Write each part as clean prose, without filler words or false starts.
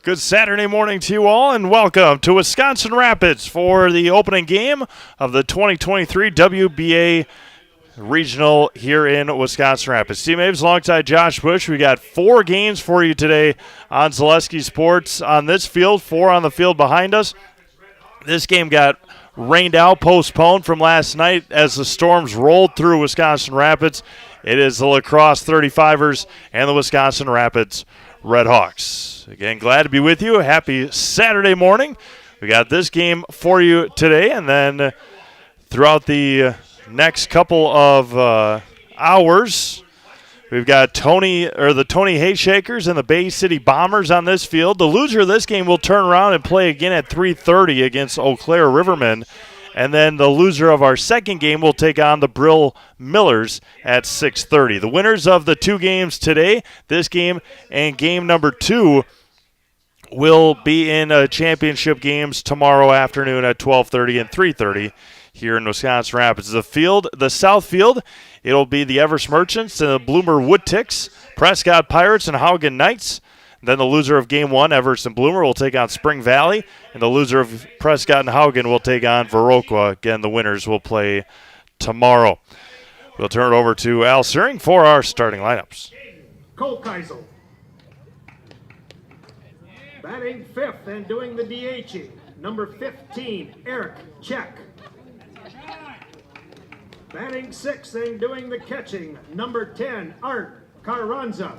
Good Saturday morning to you all, and welcome to Wisconsin Rapids for the opening game of the 2023 WBA Regional here in Wisconsin Rapids. Steve Aves alongside Josh Bush. We got 4 games for you today on Zaleski Sports on this field, 4 on the field behind us. This game got rained out, postponed from last night as the storms rolled through Wisconsin Rapids. It is the La Crosse 35ers and the Wisconsin Rapids Redhawks. Again, glad to be with you. Happy Saturday morning. We got this game for you today, and then throughout the next couple of hours, we've got the Tony Hayshakers and the Bay City Bombers on this field. The loser of this game will turn around and play again at 3:30 against Eau Claire Rivermen. And then the loser of our second game will take on the Brill Millers at 6:30. The winners of the 2 games today, this game and game number 2, will be in championship games tomorrow afternoon at 12:30 and 3:30 here in Wisconsin Rapids. The south field, it'll be the Everest Merchants and the Bloomer Woodticks, Prescott Pirates and Haugen Knights. Then the loser of Game 1, Everest and Bloomer, will take on Spring Valley. And the loser of Prescott and Haugen will take on Viroqua. Again, the winners will play tomorrow. We'll turn it over to Al Searing for our starting lineups. Cole Keisel. Batting 5th and doing the DHing, number 15, Eric Check. Batting 6th and doing the catching, number 10, Art Carranza.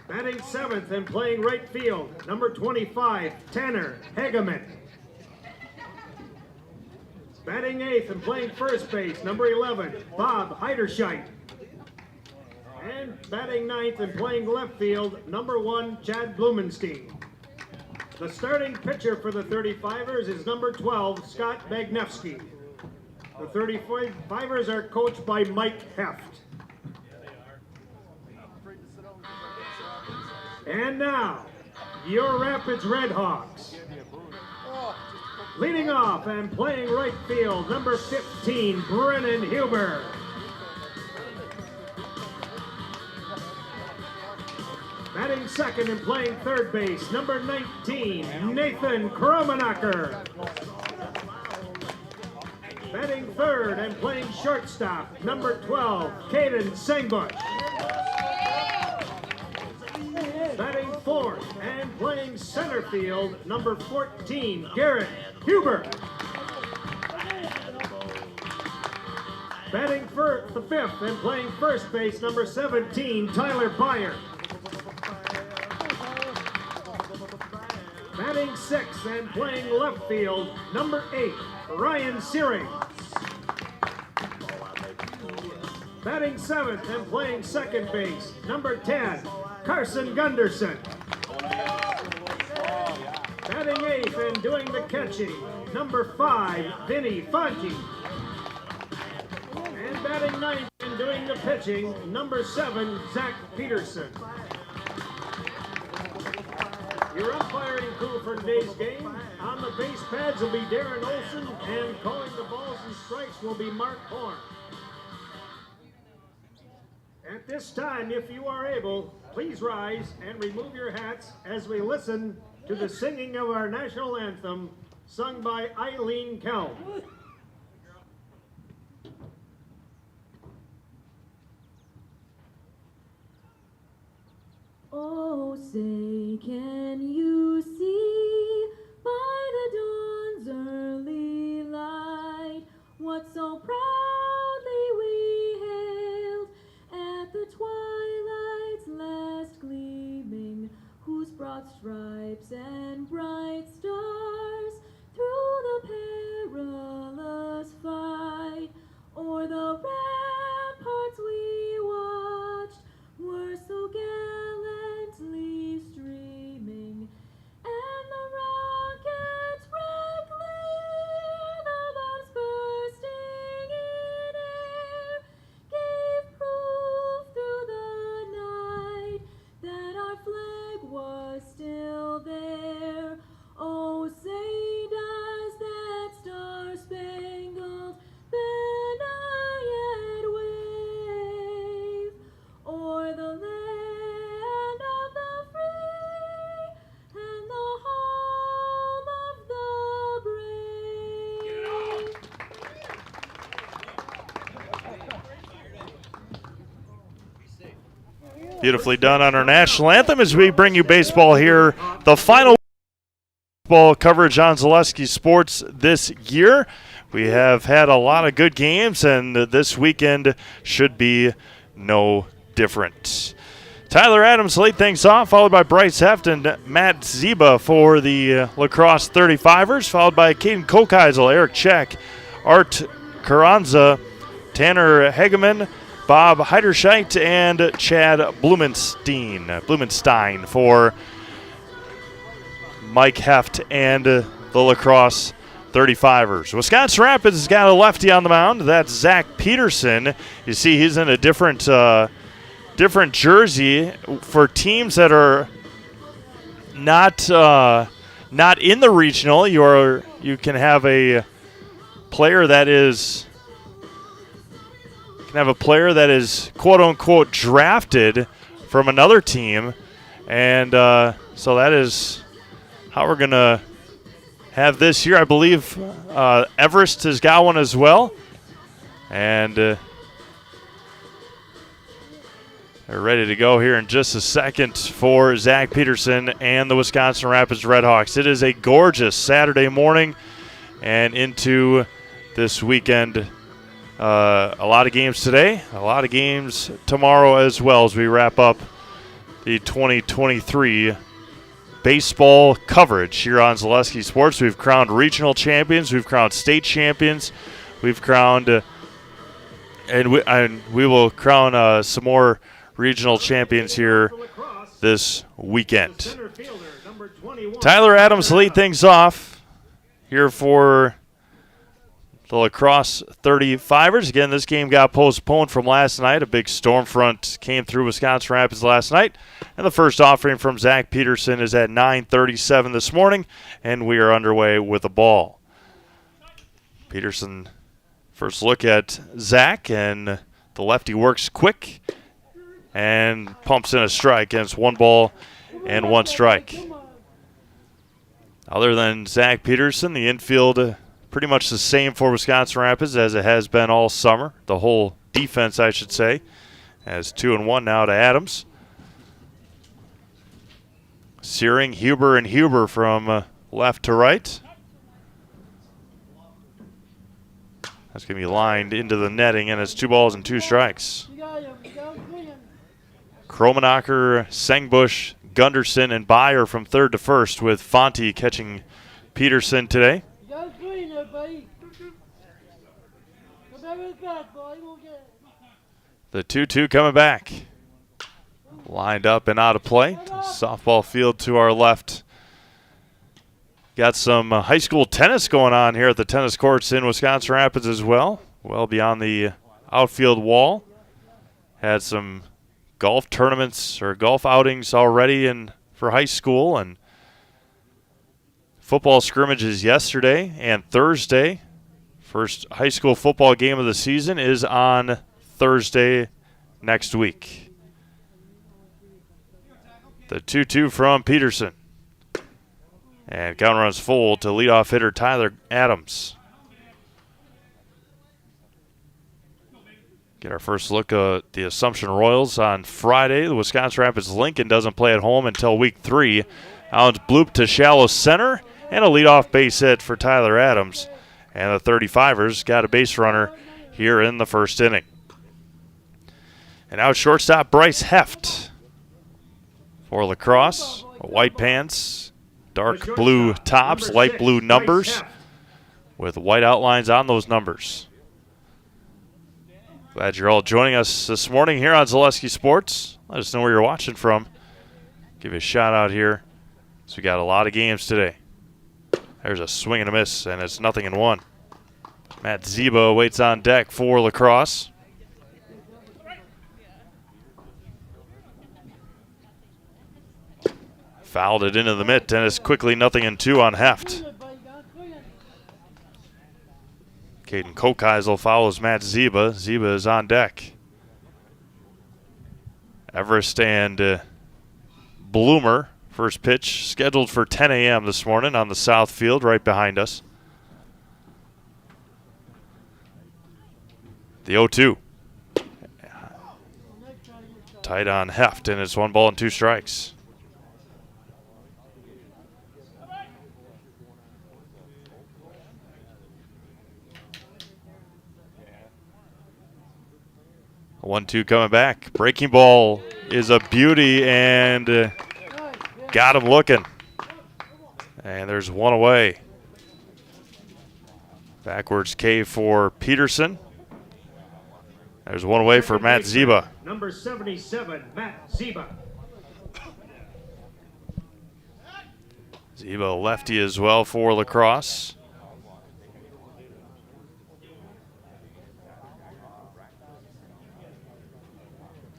Batting 7th and playing right field, number 25, Tanner Hageman. Batting 8th and playing first base, number 11, Bob Heiderscheit. And batting 9th and playing left field, number 1, Chad Blumenstein. The starting pitcher for the 35ers is number 12, Scott Bagnevsky. The 35ers are coached by Mike Heft. And now, your Rapids Redhawks. Leading off and playing right field, number 15, Brennan Huber. Batting second and playing third base, number 19, Nathan Kromenacher. Batting third and playing shortstop, number 12, Caden Sengbush. Batting fourth and playing center field, number 14, Garrett Huber. Batting the fifth and playing first base, number 17, Tyler Byer. Batting sixth and playing left field, number 8, Ryan Searing. Batting 7th and playing second base, number 10, Carson Gunderson. Batting 8th and doing the catching, number 5, Vinny Fonte. And batting 9th and doing the pitching, number 7, Zach Peterson. Your umpiring crew for today's game, on the base pads will be Darren Olson, and calling the balls and strikes will be Mark Horn. At this time, if you are able, please rise and remove your hats as we listen to the singing of our national anthem, sung by Eileen Kelm. Oh, say, can you see by the dawn's early light what so proudly we hailed at the twilight's last gleaming, whose broad stripes and bright stars through the perilous fight o'er the ramparts we watched were so gallantly streaming, and the rockets red clear, the bombs bursting in air, gave proof through the night that our flag was still there. Oh, say Beautifully done on our national anthem as we bring you baseball here. The final baseball coverage on Zaleski Sports this year. We have had a lot of good games, and this weekend should be no different. Tyler Adams lead things off, followed by Bryce Heft and Matt Ziba for the lacrosse 35ers, followed by Caden Kokeisel, Eric Check, Art Carranza, Tanner Hegeman, Bob Heiderscheit, and Chad Blumenstein for Mike Heft and the lacrosse 35ers. Wisconsin Rapids has got a lefty on the mound. That's Zach Peterson. You see he's in a different jersey for teams that are not in the regional. You can have a player that is quote unquote drafted from another team, and so that is how we're gonna have this year. I believe Everest has got one as well, and they're ready to go here in just a second for Zach Peterson and the Wisconsin Rapids Redhawks. It is a gorgeous Saturday morning and into this weekend. A lot of games today, a lot of games tomorrow as well as we wrap up the 2023 baseball coverage here on Zaleski Sports. We've crowned regional champions, we've crowned state champions, we've crowned, and we will crown some more regional champions here this weekend. Tyler Adams lead things off here for the lacrosse 35ers. Again, this game got postponed from last night. A big storm front came through Wisconsin Rapids last night. And the first offering from Zach Peterson is at 9:37 this morning, and we are underway with the ball. Peterson, first look at Zach, and the lefty works quick and pumps in a strike, and it's 1 ball and 1 strike. Other than Zach Peterson, the infield pretty much the same for Wisconsin Rapids as it has been all summer. The whole defense, I should say, as 2-1 now to Adams. Searing, Huber, and Huber from left to right. That's going to be lined into the netting, and it's 2 balls and 2 strikes. Kromenacher, Sengbush, Gunderson, and Byer from third to first, with Fonte catching Peterson today. The 2-2 coming back. Lined up and out of play. Softball field to our left. Got some high school tennis going on here at the tennis courts in Wisconsin Rapids as well. Well beyond the outfield wall. Had some golf tournaments or golf outings already for high school, and football scrimmages yesterday and Thursday. First high school football game of the season is on Thursday next week. The 2-2 from Peterson. And count runs full to leadoff hitter Tyler Adams. Get our first look at the Assumption Royals on Friday. The Wisconsin Rapids Lincoln doesn't play at home until week 3. Allen's bloop to shallow center, and a leadoff base hit for Tyler Adams. And the 35ers got a base runner here in the first inning. And now shortstop Bryce Heft for lacrosse. White pants, dark blue tops, light blue numbers with white outlines on those numbers. Glad you're all joining us this morning here on Zaleski Sports. Let us know where you're watching from. Give you a shout out here. So we got a lot of games today. There's a swing and a miss, and it's 0-1. Matt Ziba waits on deck for lacrosse. Fouled it into the mitt, and it's quickly 0-2 on Heft. Caden Kokeisel follows Matt Ziba. Ziba is on deck. Everest and Bloomer. First pitch scheduled for 10 a.m. this morning on the south field right behind us. The 0-2. Tight on Heft, and it's 1 ball and 2 strikes. A 1-2 coming back. Breaking ball is a beauty and got him looking. And there's 1 away. Backwards K for Peterson. There's 1 away for Matt Ziba. Number 77, Matt Ziba. Ziba lefty as well for Lacrosse.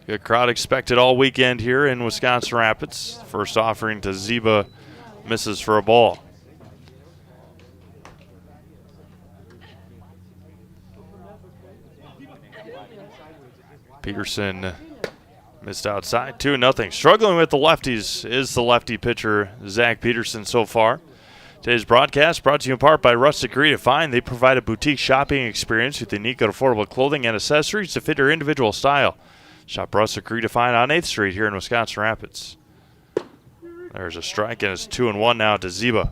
Good crowd expected all weekend here in Wisconsin Rapids. First offering to Ziba misses for a ball. Peterson missed outside, 2-0. Struggling with the lefties is the lefty pitcher, Zach Peterson, so far. Today's broadcast brought to you in part by Rustic Redefine. They provide a boutique shopping experience with unique and affordable clothing and accessories to fit your individual style. Shop Rustic Redefine on 8th Street here in Wisconsin Rapids. There's a strike, and it's 2-1 now to Ziba.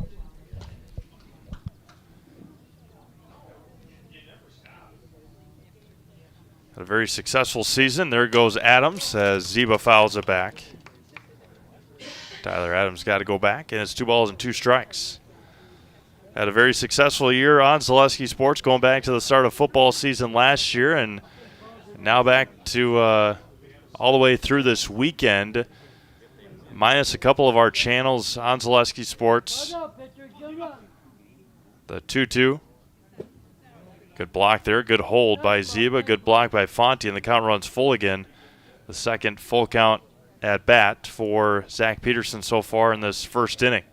Had a very successful season. There goes Adams as Ziba fouls it back. Tyler Adams got to go back, and it's 2 balls and 2 strikes. Had a very successful year on Zaleski Sports, going back to the start of football season last year, and now back to all the way through this weekend, minus a couple of our channels on Zaleski Sports. The 2-2. Good block there. Good hold by Ziba. Good block by Fonte, and the count runs full again. The second full count at bat for Zach Peterson so far in this first inning.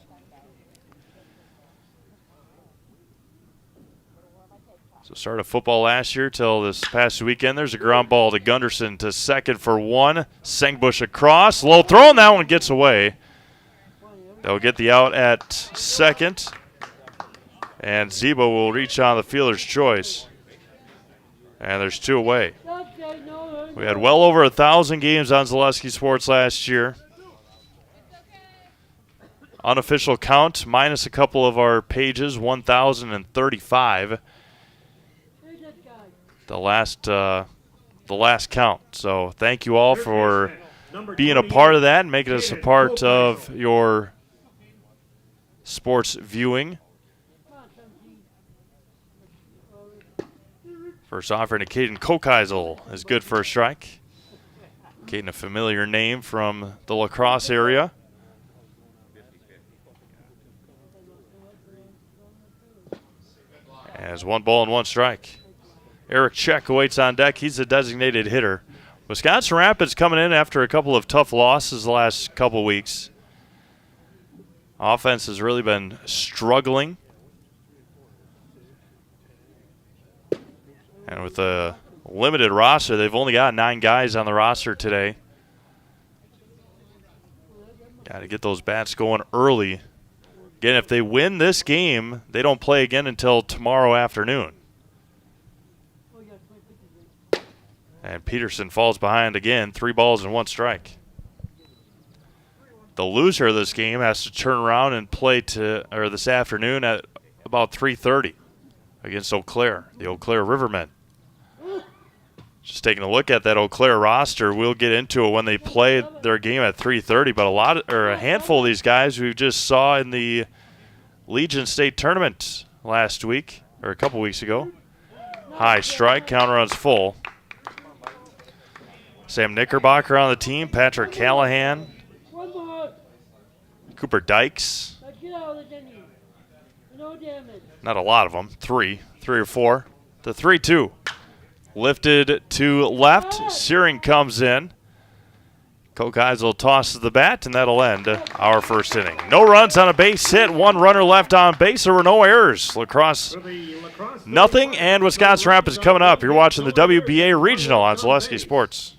So start of football last year till this past weekend. There's a ground ball to Gunderson to second for 1. Sengbush across. Low throw, and that one gets away. They'll get the out at second. And Ziba will reach on the fielder's choice. And there's 2 away. We had well over 1,000 games on Zaleski Sports last year. Unofficial count, minus a couple of our pages, 1,035. The last count. So thank you all for being a part of that and making us a part of your sports viewing. First offering to Caden Kokeisel is good for a strike. Caden, a familiar name from the La Crosse area. As 1 ball and 1 strike. Eric Check awaits on deck. He's a designated hitter. Wisconsin Rapids coming in after a couple of tough losses the last couple weeks. Offense has really been struggling. And with a limited roster, they've only got 9 guys on the roster today. Got to get those bats going early. Again, if they win this game, they don't play again until tomorrow afternoon. And Peterson falls behind again, 3 balls and 1 strike. The loser of this game has to turn around and play this afternoon at about 3:30 against Eau Claire, the Eau Claire Rivermen. Just taking a look at that Eau Claire roster, we'll get into it when they play their game at 3:30. But a handful of these guys we just saw in the Legion State Tournament last week, or a couple weeks ago. High strike, counter runs full. Sam Knickerbocker on the team, Patrick Callahan, Cooper Dykes. Not a lot of them, 3 or 4. The 3-2. Lifted to left. Searing comes in. Kokeisel tosses the bat, and that'll end our first inning. No runs on a base hit. 1 runner left on base. There were no errors. Lacrosse, nothing. And Wisconsin Rapids coming up. You're watching the WBA Regional on Zaleski Sports.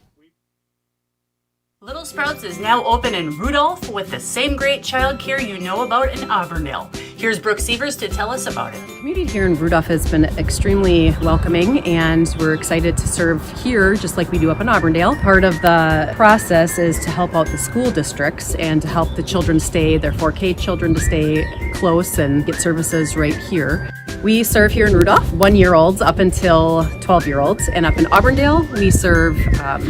Little Sprouts is now open in Rudolph with the same great childcare you know about in Auburndale. Here's Brooke Sievers to tell us about it. The community here in Rudolph has been extremely welcoming, and we're excited to serve here just like we do up in Auburndale. Part of the process is to help out the school districts and to help the children their 4K children to stay close and get services right here. We serve here in Rudolph 1-year-olds up until 12-year-olds, and up in Auburndale we serve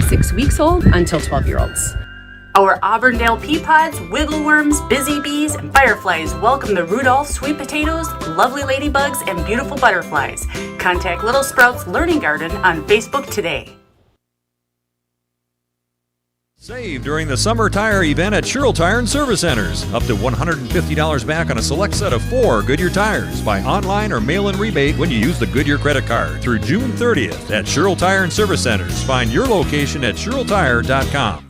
6 weeks old until 12-year-olds. Our Auburndale pea pods, wiggle worms, busy bees, and fireflies welcome the Rudolph sweet potatoes, lovely ladybugs, and beautiful butterflies. Contact Little Sprouts Learning Garden on Facebook today. Save during the summer tire event at Sherrill Tire and Service Centers. Up to $150 back on a select set of 4 Goodyear tires. Buy online or mail-in rebate when you use the Goodyear credit card through June 30th at Sherrill Tire and Service Centers. Find your location at SherrillTire.com.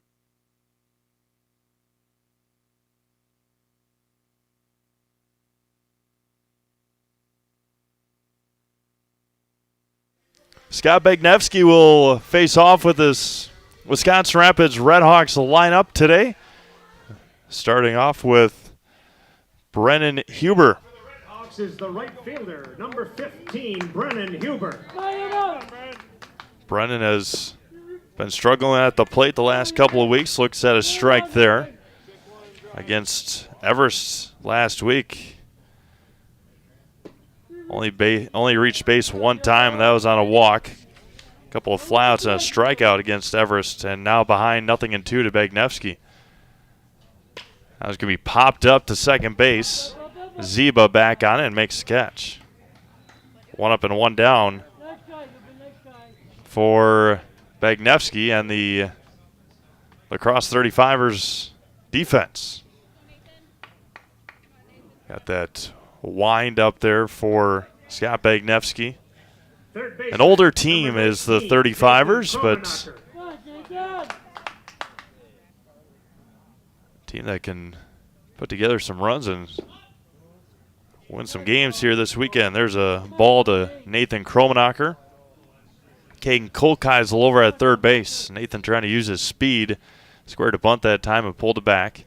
Scott Bagnevsky will face off with his Wisconsin Rapids Redhawks lineup today. Starting off with Brennan Huber. Redhawks is the right fielder, number 15, Brennan Huber. Brennan has been struggling at the plate the last couple of weeks. Looks at a strike there against Everest last week. Only reached base one time, and that was on a walk. A couple of flyouts and a strikeout against Everest, and now behind 0-2 to Bagnevsky. That was going to be popped up to second base. Zeba back on it and makes the catch. 1 up and 1 down for Bagnevsky and the Crosse 35ers defense. Got that wind up there for Scott Bagnevsky. An older team is the 35ers, but a team that can put together some runs and win some games here this weekend. There's a ball to Nathan Kromenacher. Caden Kolkeisel over at third base. Nathan trying to use his speed. Squared a bunt that time and pulled it back.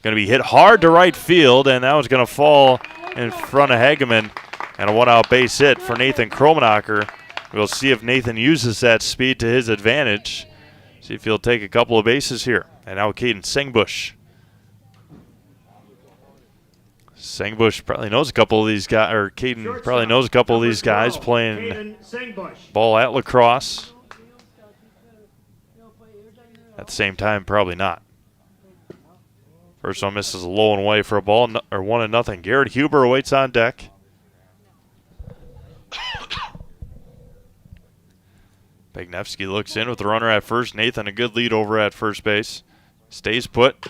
Going to be hit hard to right field, and that was going to fall in front of Hageman. And a one-out base hit for Nathan Kromenacher. We'll see if Nathan uses that speed to his advantage. See if he'll take a couple of bases here. And now Caden Sengbush. Sengbush probably knows a couple of these guys, or Caden probably knows a couple of these guys playing ball at lacrosse. At the same time, probably not. First one misses low and away for a ball, or 1-0. Garrett Huber awaits on deck. Bagnevsky looks in with the runner at first. Nathan a good lead over at first base. Stays put.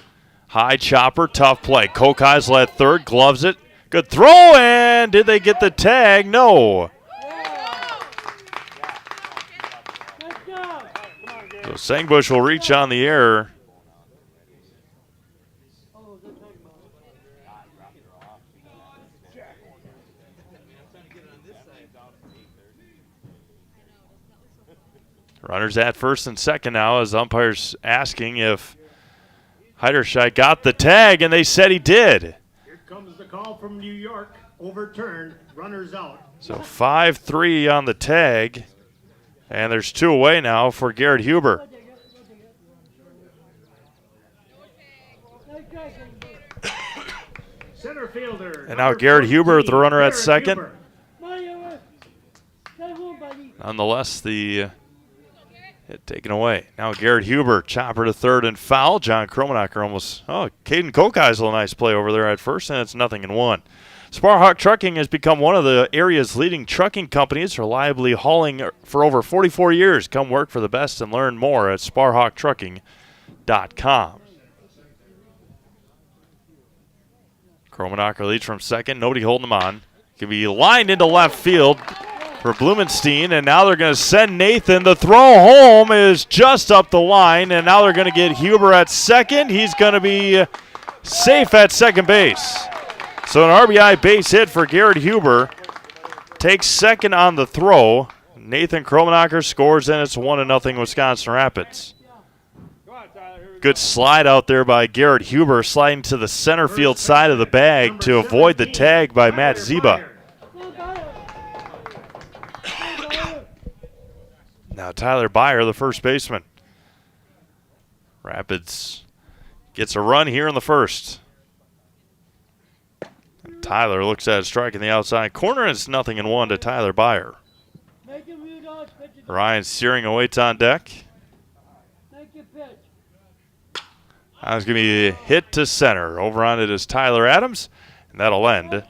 High chopper, tough play. Kolkeisel at third, gloves it. Good throw, and did they get the tag? No. So Sengbush will reach on the error. Runners at first and second now as umpires asking if Heiderscheid got the tag, and they said he did. Here comes the call from New York, overturned, runners out. So 5-3 on the tag, and there's 2 away now for Garrett Huber. Center fielder. And now Garrett Huber, the runner at second. Nonetheless, the hit taken away. Now Garrett Huber, chopper to third and foul. John Kromenacher almost, Caden Kolkeisel, a nice play over there at first, and it's 0-1. Sparhawk Trucking has become one of the area's leading trucking companies, reliably hauling for over 44 years. Come work for the best and learn more at sparhawktrucking.com. Kromenacher leads from second. Nobody holding him on. Can be lined into left field for Blumenstein, and now they're going to send Nathan. The throw home is just up the line, and now they're going to get Huber at second. He's going to be safe at second base. So an RBI base hit for Garrett Huber. Takes second on the throw. Nathan Kromenacher scores, and it's 1-0 Wisconsin Rapids. Come on, Tyler. Here we Good slide out there by Garrett Huber, sliding to the center field side of the bag to avoid the tag by Matt Ziba. Now Tyler Byer, the first baseman. Rapids gets a run here in the first. And Tyler looks at a strike in the outside corner, and it's 0-1 to Tyler Byer. Ryan Searing awaits on deck. That was going to be a hit to center. Over on it is Tyler Adams, and that'll end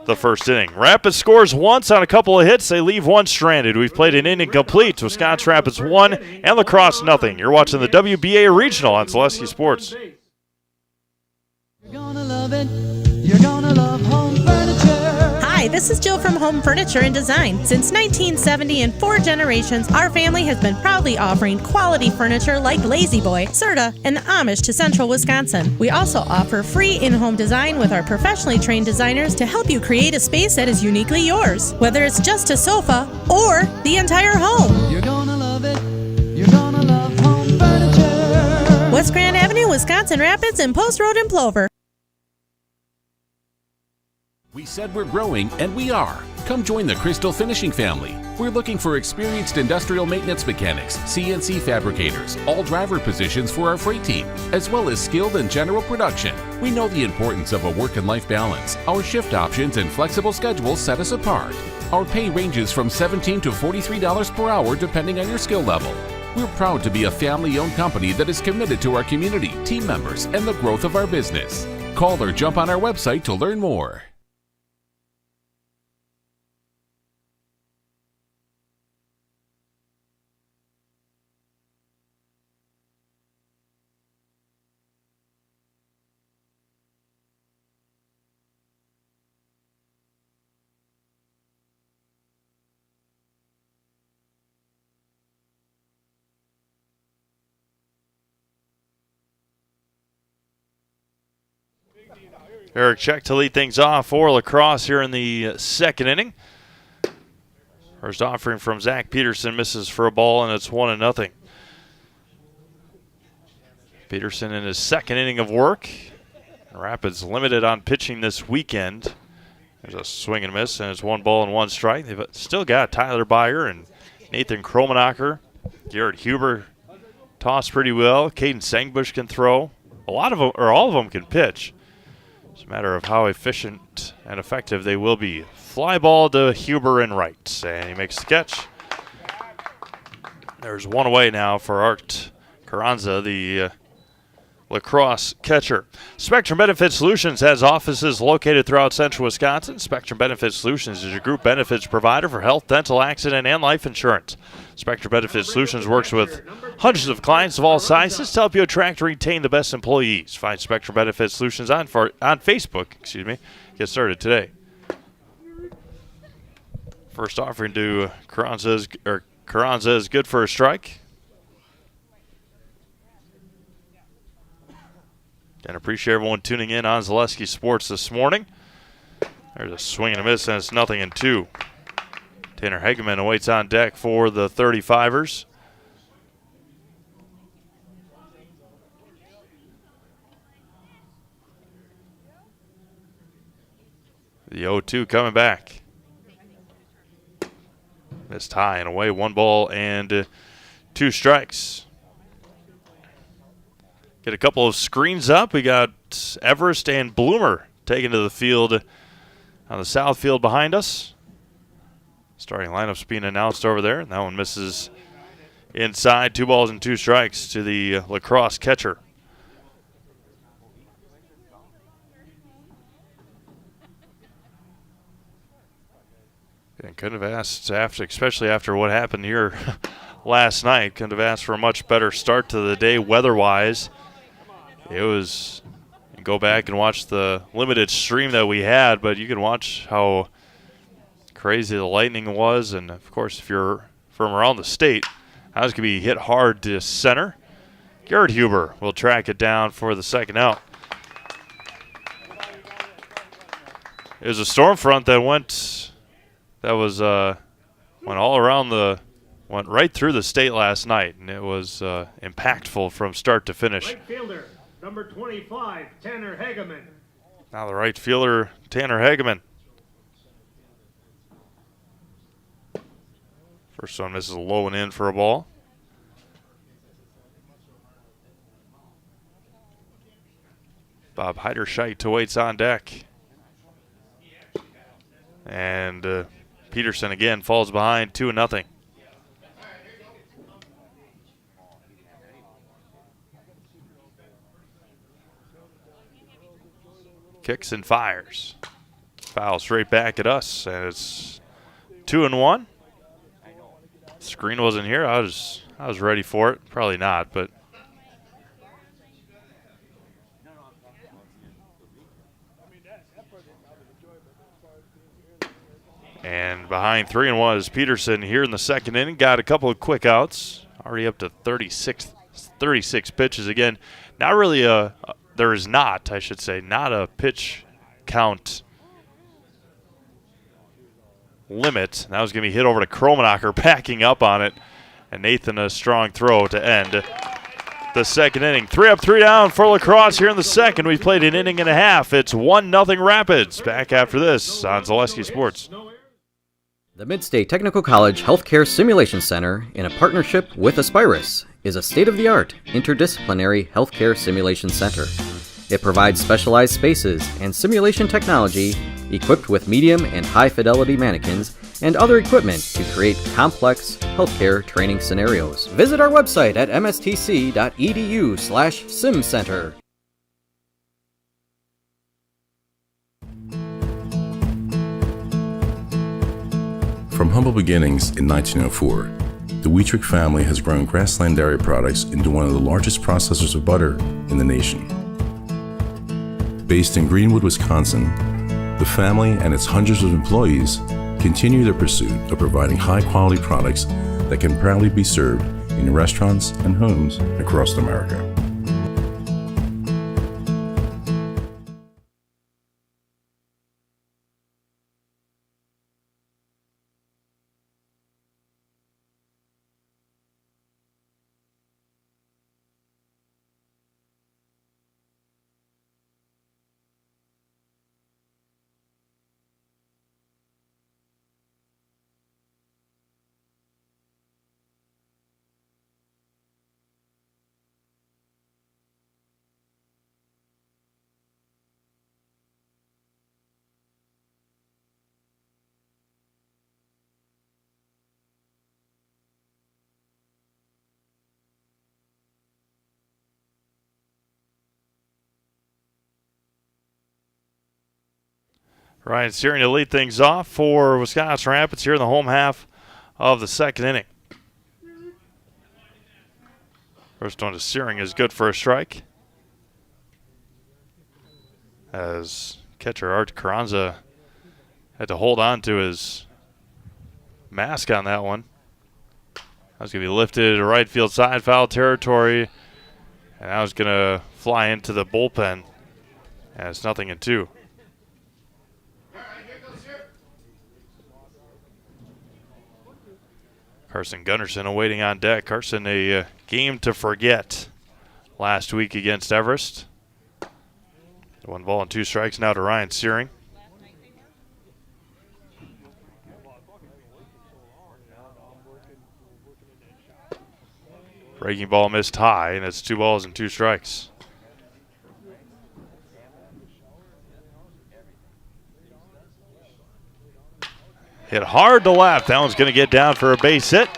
the first inning. Rapids scores once on a couple of hits. They leave one stranded. We've played an inning complete. Wisconsin Rapids 1 and La Crosse 0. You're watching the WBA Regional on Zaleski Sports. You're gonna love it. You're gonna love home furniture. Hi, this is Jill from Home Furniture and Design. Since 1970 and 4 generations, our family has been proudly offering quality furniture like Lazy Boy, Serta, and Amish to Central Wisconsin. We also offer free in-home design with our professionally trained designers to help you create a space that is uniquely yours, whether it's just a sofa or the entire home. You're gonna love it. You're gonna love home furniture. West Grand Avenue, Wisconsin Rapids, and Post Road in Plover. We said we're growing, and we are. Come join the Crystal Finishing family. We're looking for experienced industrial maintenance mechanics, CNC fabricators, all driver positions for our freight team, as well as skilled and general production. We know the importance of a work and life balance. Our shift options and flexible schedules set us apart. Our pay ranges from $17 to $43 per hour depending on your skill level. We're proud to be a family-owned company that is committed to our community, team members, and the growth of our business. Call or jump on our website to learn more. Eric Check to lead things off for La Crosse here in the second inning. First offering from Zach Peterson misses for a ball, and it's 1-0. Peterson in his second inning of work. Rapids limited on pitching this weekend. There's a swing and miss, and it's 1 ball and 1 strike. They've still got Tyler Byer and Nathan Kromenacher. Garrett Huber toss pretty well. Caden Sangbush can throw. A lot of them, or all of them, can pitch. It's a matter of how efficient and effective they will be. Fly ball to Huber and right, and he makes the catch. There's one away now for Art Carranza, the La Crosse catcher. Spectrum Benefit Solutions has offices located throughout central Wisconsin. Spectrum Benefit Solutions is your group benefits provider for health, dental, accident, and life insurance. Spectrum Benefit Solutions works with hundreds of clients of all sizes to help you attract and retain the best employees. Find Spectrum Benefit Solutions on Facebook. Get started today. First offering to Carranza is good for a strike. And appreciate everyone tuning in on Zaleski Sports this morning. There's a swing and a miss, and it's 0-2. Tanner Hageman awaits on deck for the 35ers. The 0-2 coming back. Missed high and away, 1 ball and 2 strikes. Get a couple of screens up. We got Everest and Bloomer taken to the field on the south field behind us. Starting lineup's being announced over there. That one misses inside. 2 balls and 2 strikes to the La Crosse catcher. And couldn't have asked, especially after what happened here last night, couldn't have asked for a much better start to the day weather-wise. It was, you go back and watch the limited stream that we had, but you can watch how crazy the lightning was. And, of course, if you're from around the state, that was going to be hit hard to center. Garrett Huber will track it down for the second out. It was a storm front that went all around the Went right through the state last night, and it was impactful from start to finish. Right fielder, number 25, Tanner Hageman. Now the right fielder, Tanner Hageman. First one misses low and in for a ball. Bob Heiderscheit waits on deck. And Peterson again falls behind 2-0. Kicks and fires. Foul straight back at us, and it's 2-1. Screen wasn't here. I was ready for it. Probably not, but and behind 3-1 is Peterson here in the second inning. Got a couple of quick outs. Already up to 36 pitches again. Not really there is not, I should say, not a pitch count limit. That was going to be hit over to Kromenacher, backing up on it. And Nathan, a strong throw to end the second inning. 3 up, 3 down for La Crosse here in the second. We've played an inning and a half. It's 1-0 Rapids. Back after this on Zaleski Sports. The Midstate Technical College Healthcare Simulation Center, in a partnership with Aspirus, is a state-of-the-art interdisciplinary healthcare simulation center. It provides specialized spaces and simulation technology equipped with medium and high-fidelity mannequins and other equipment to create complex healthcare training scenarios. Visit our website at mstc.edu/simcenter. From humble beginnings in 1904, the Wheatrick family has grown Grassland Dairy Products into one of the largest processors of butter in the nation. Based in Greenwood, Wisconsin, the family and its hundreds of employees continue their pursuit of providing high-quality products that can proudly be served in restaurants and homes across America. Ryan Searing to lead things off for Wisconsin Rapids here in the home half of the second inning. First one to Searing is good for a strike, as catcher Art Carranza had to hold on to his mask on that one. That was going to be lifted to right field side, foul territory, and that was going to fly into the bullpen, and it's 0-2. Carson Gunderson awaiting on deck. Carson, a game to forget last week against Everest. 1 ball and 2 strikes now to Ryan Searing. Breaking ball missed high, and it's 2 balls and 2 strikes. Hit hard to left. That one's going to get down for a base hit.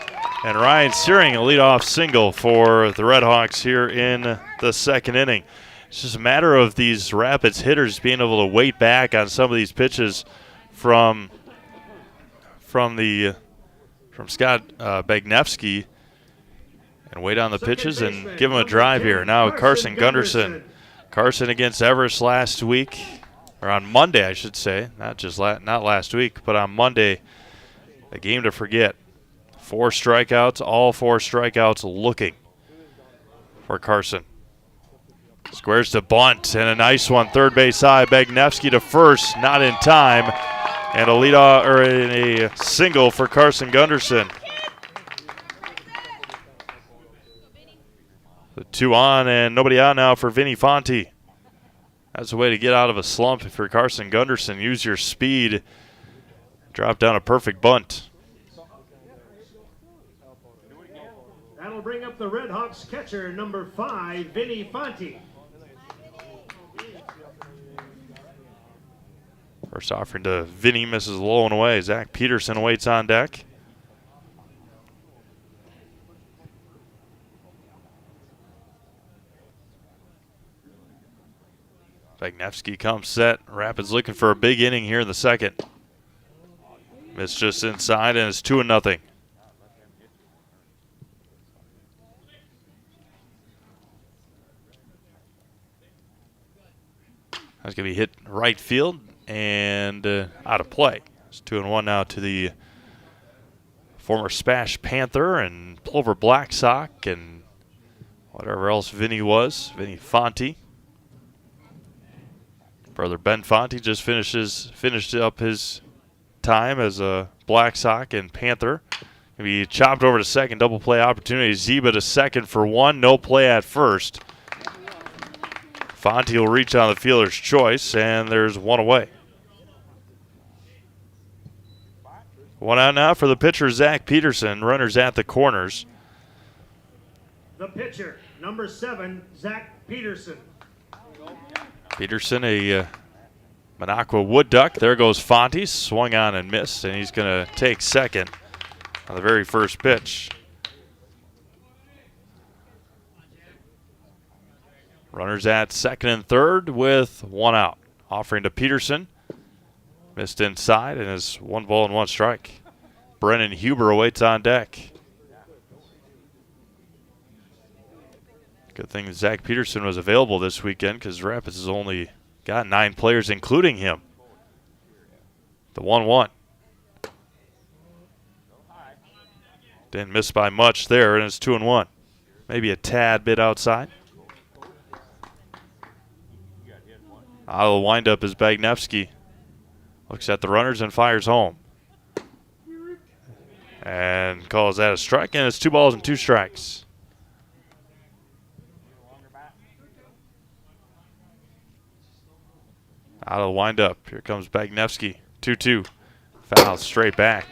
And Ryan Searing, a leadoff single for the Redhawks here in the second inning. It's just a matter of these Rapids hitters being able to wait back on some of these pitches from Scott Bagnevsky and wait on the pitches and give him a drive here. Now Carson Gunderson. Carson against Everest last week. Or on Monday, I should say, not last week, but on Monday, a game to forget. 4 strikeouts, all 4 strikeouts looking for Carson. Squares to bunt, and a nice one, third base side. Bagnevsky to first, not in time, and a single for Carson Gunderson. The 2 on and nobody out now for Vinny Fonte. That's a way to get out of a slump if you're Carson Gunderson. Use your speed. Drop down a perfect bunt. That'll bring up the Redhawks catcher, number 5, Vinny Fonte. First offering to Vinny, misses low and away. Zach Peterson waits on deck. Bagnevsky comes set. Rapids looking for a big inning here in the second. Missed just inside, and it's 2-0. That's going to be hit right field and out of play. It's 2-1 now to the former Spash Panther and Plover Black Sox and whatever else Vinny was, Vinny Fonte. Brother Ben Fonte just finished up his time as a Black Sox and Panther. Gonna be chopped over to second, double play opportunity. Zeba to second for 1, no play at first. Fonte will reach on the fielder's choice, and there's 1 away. 1 out now for the pitcher, Zach Peterson. Runners at the corners. The pitcher, number 7, Zach Peterson. Peterson, a Minocqua Wood Duck. There goes Fonte, swung on and missed, and he's going to take second on the very first pitch. Runners at second and third with 1 out. Offering to Peterson. Missed inside, and is 1 ball and 1 strike. Brennan Huber awaits on deck. Good thing that Zach Peterson was available this weekend because Rapids has only got 9 players, including him. The 1-1. Didn't miss by much there, and it's 2-1. Maybe a tad bit outside. Out of the windup is Bagnevsky. Looks at the runners and fires home. And calls that a strike, and it's 2 balls and 2 strikes. Out of the windup. Here comes Bagnevsky. 2-2. Foul straight back.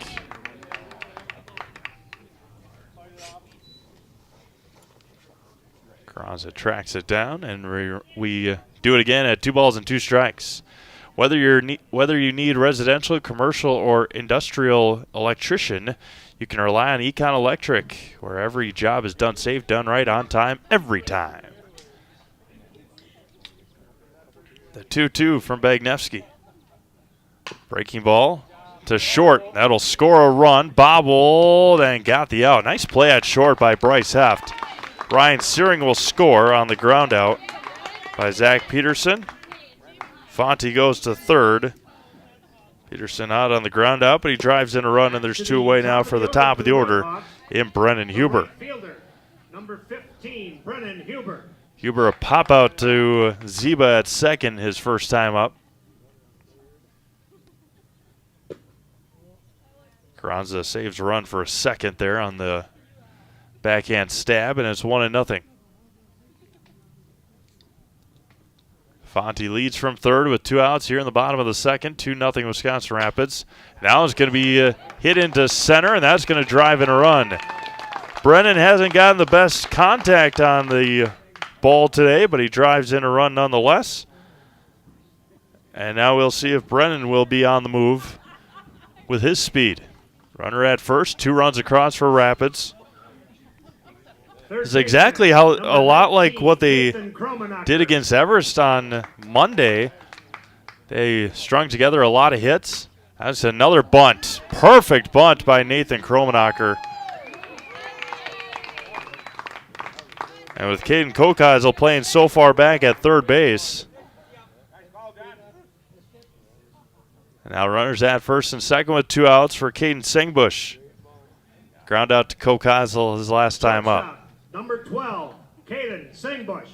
Crosse tracks it down, and we do it again at 2 balls and 2 strikes. Whether you need residential, commercial, or industrial electrician, you can rely on Econ Electric, where every job is done safe, done right, on time, every time. The 2-2 from Bagnevsky. Breaking ball to short. That'll score a run. Bobbled and got the out. Nice play at short by Bryce Heft. Ryan Searing will score on the ground out by Zach Peterson. Fonte goes to third. Peterson out on the ground out, but he drives in a run, and there's 2 away now for the top of the order in Brennan Huber. Number 15, Brennan Huber. Huber a pop out to Zeba at second, his first time up. Carranza saves a run for a second there on the backhand stab, and it's 1-0. Fonte leads from third with 2 outs here in the bottom of the second. 2-0 Wisconsin Rapids. Now it's going to be hit into center, and that's going to drive in a run. Brennan hasn't gotten the best contact on the ball today, but he drives in a run nonetheless. And now we'll see if Brennan will be on the move with his speed. Runner at first, 2 runs across for Rapids. It's exactly how a lot like what they did against Everest on Monday. They strung together a lot of hits. That's another bunt. Perfect bunt by Nathan Kromenacher. And with Caden Kokeisel playing so far back at third base. And now runners at first and second with 2 outs for Caden Sengbush. Ground out to Kokeisel his last time up. Number 12, Caden Sengbush.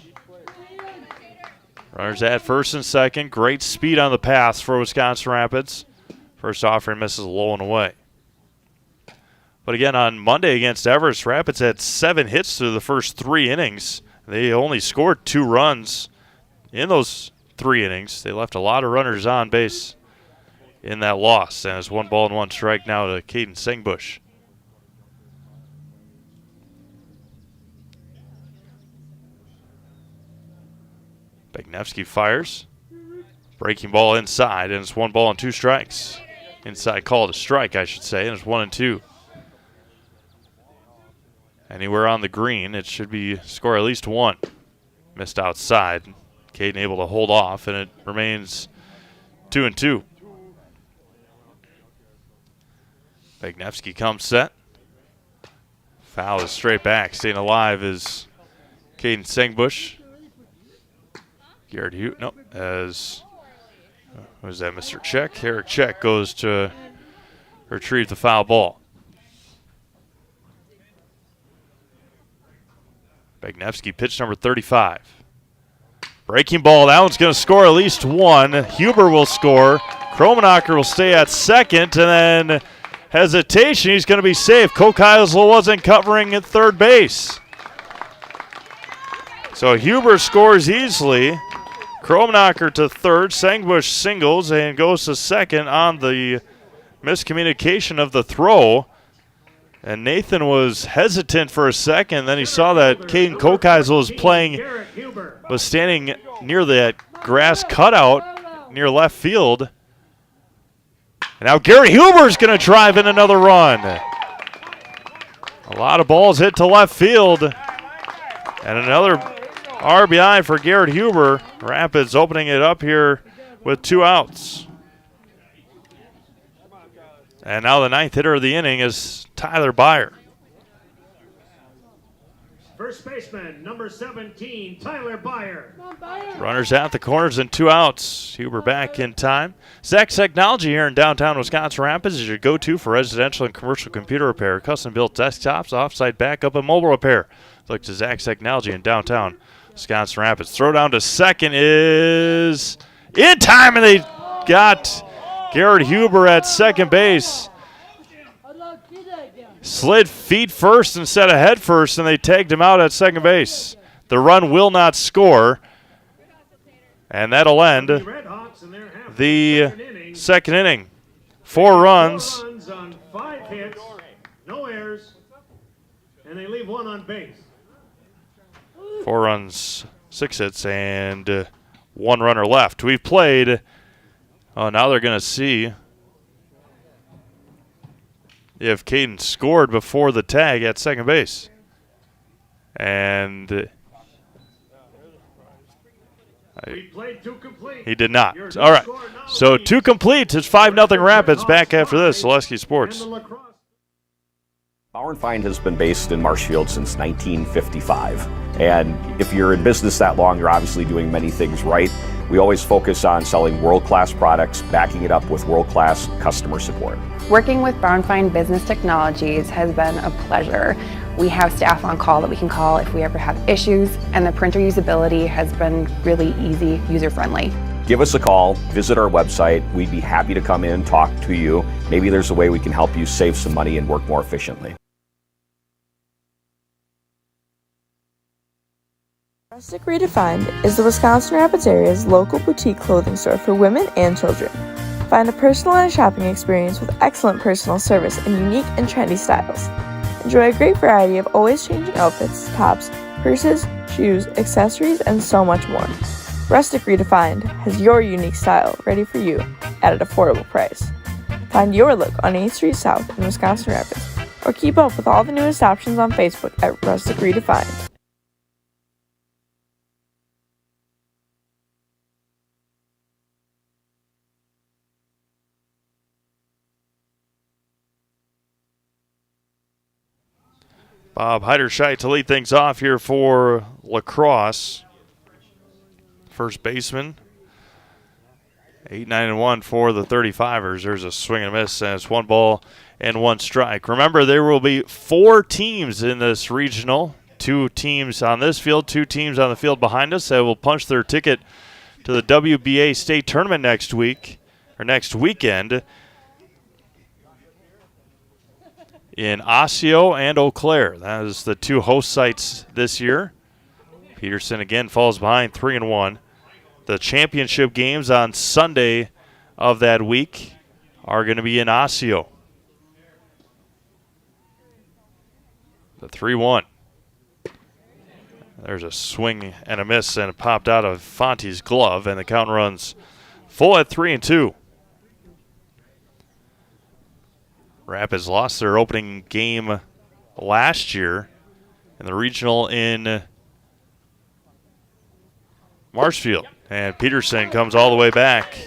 Runners at first and second. Great speed on the pass for Wisconsin Rapids. First offering misses low and away. But again, on Monday against Everest, Rapids had 7 hits through the first 3 innings. They only scored 2 runs in those 3 innings. They left a lot of runners on base in that loss. And it's 1 ball and 1 strike now to Caden Singbush. Begnevsky fires. Breaking ball inside, and it's 1 ball and 2 strikes. Inside called a strike, I should say, and it's 1 and 2. Anywhere on the green, it should be score at least 1. Missed outside. Caden able to hold off, and it remains 2 and 2. Begnevsky comes set. Foul is straight back. Staying alive is Caden Singbush. Garrett Hughes, no, as, was that Mr. Check? Eric Check goes to retrieve the foul ball. Begnevsky, pitch number 35. Breaking ball, that one's going to score at least 1. Huber will score. Kromenacher will stay at second, and then hesitation, he's going to be safe. Kokeisel wasn't covering at third base. So Huber scores easily. Kromenacher to third. Singbush singles and goes to second on the miscommunication of the throw. And Nathan was hesitant for a second. Then he saw that Caden Kokeisel was standing near that grass cutout near left field. And now Garrett Huber's going to drive in another run. A lot of balls hit to left field. And another RBI for Garrett Huber. Rapids opening it up here with 2 outs. And now the 9th hitter of the inning is Tyler Byer. First baseman, number 17, Tyler Byer. Runners at the corners and 2 outs. Huber back in time. Zach's Technology here in downtown Wisconsin Rapids is your go-to for residential and commercial computer repair, custom-built desktops, off-site backup, and mobile repair. Look to Zach's Technology in downtown Wisconsin Rapids. Throw down to second is in time, and they got Garrett Huber at second base. Slid feet first instead of head first, and they tagged him out at second base. The run will not score, and that'll end the second inning. 4 runs. On 5 hits, no errors, and they leave 1 on base. 4 runs, 6 hits, and 1 runner left. We've played. Oh, now they're going to see if Caden scored before the tag at second base. And he did not. All right. So 2 complete. It's 5-0 Rapids. Back after this. Zaleski Sports. Bauer & Feind has been based in Marshfield since 1955. And if you're in business that long, you're obviously doing many things right. We always focus on selling world-class products, backing it up with world-class customer support. Working with Bauer & Feind Business Technologies has been a pleasure. We have staff on call that we can call if we ever have issues, and the printer usability has been really easy, user-friendly. Give us a call, visit our website. We'd be happy to come in, talk to you. Maybe there's a way we can help you save some money and work more efficiently. Rustic Redefined is the Wisconsin Rapids area's local boutique clothing store for women and children. Find a personalized shopping experience with excellent personal service and unique and trendy styles. Enjoy a great variety of always changing outfits, tops, purses, shoes, accessories, and so much more. Rustic Redefined has your unique style ready for you at an affordable price. Find your look on 8th Street South in Wisconsin Rapids, or keep up with all the newest options on Facebook at Rustic Redefined. Bob Heiderscheit to lead things off here for Lacrosse. First baseman. 8-9-1 for the 35ers. There's a swing and a miss, and it's 1 ball and 1 strike. Remember, there will be 4 teams in this regional. 2 teams on this field, 2 teams on the field behind us that will punch their ticket to the WBA state tournament next week, or next weekend, in Osseo and Eau Claire. That is the 2 host sites this year. Peterson again falls behind 3-1. The championship games on Sunday of that week are going to be in Osseo. The 3-1. There's a swing and a miss, and it popped out of Fonte's glove, and the count runs full at 3-2. Rapids lost their opening game last year in the regional in Marshfield. And Peterson comes all the way back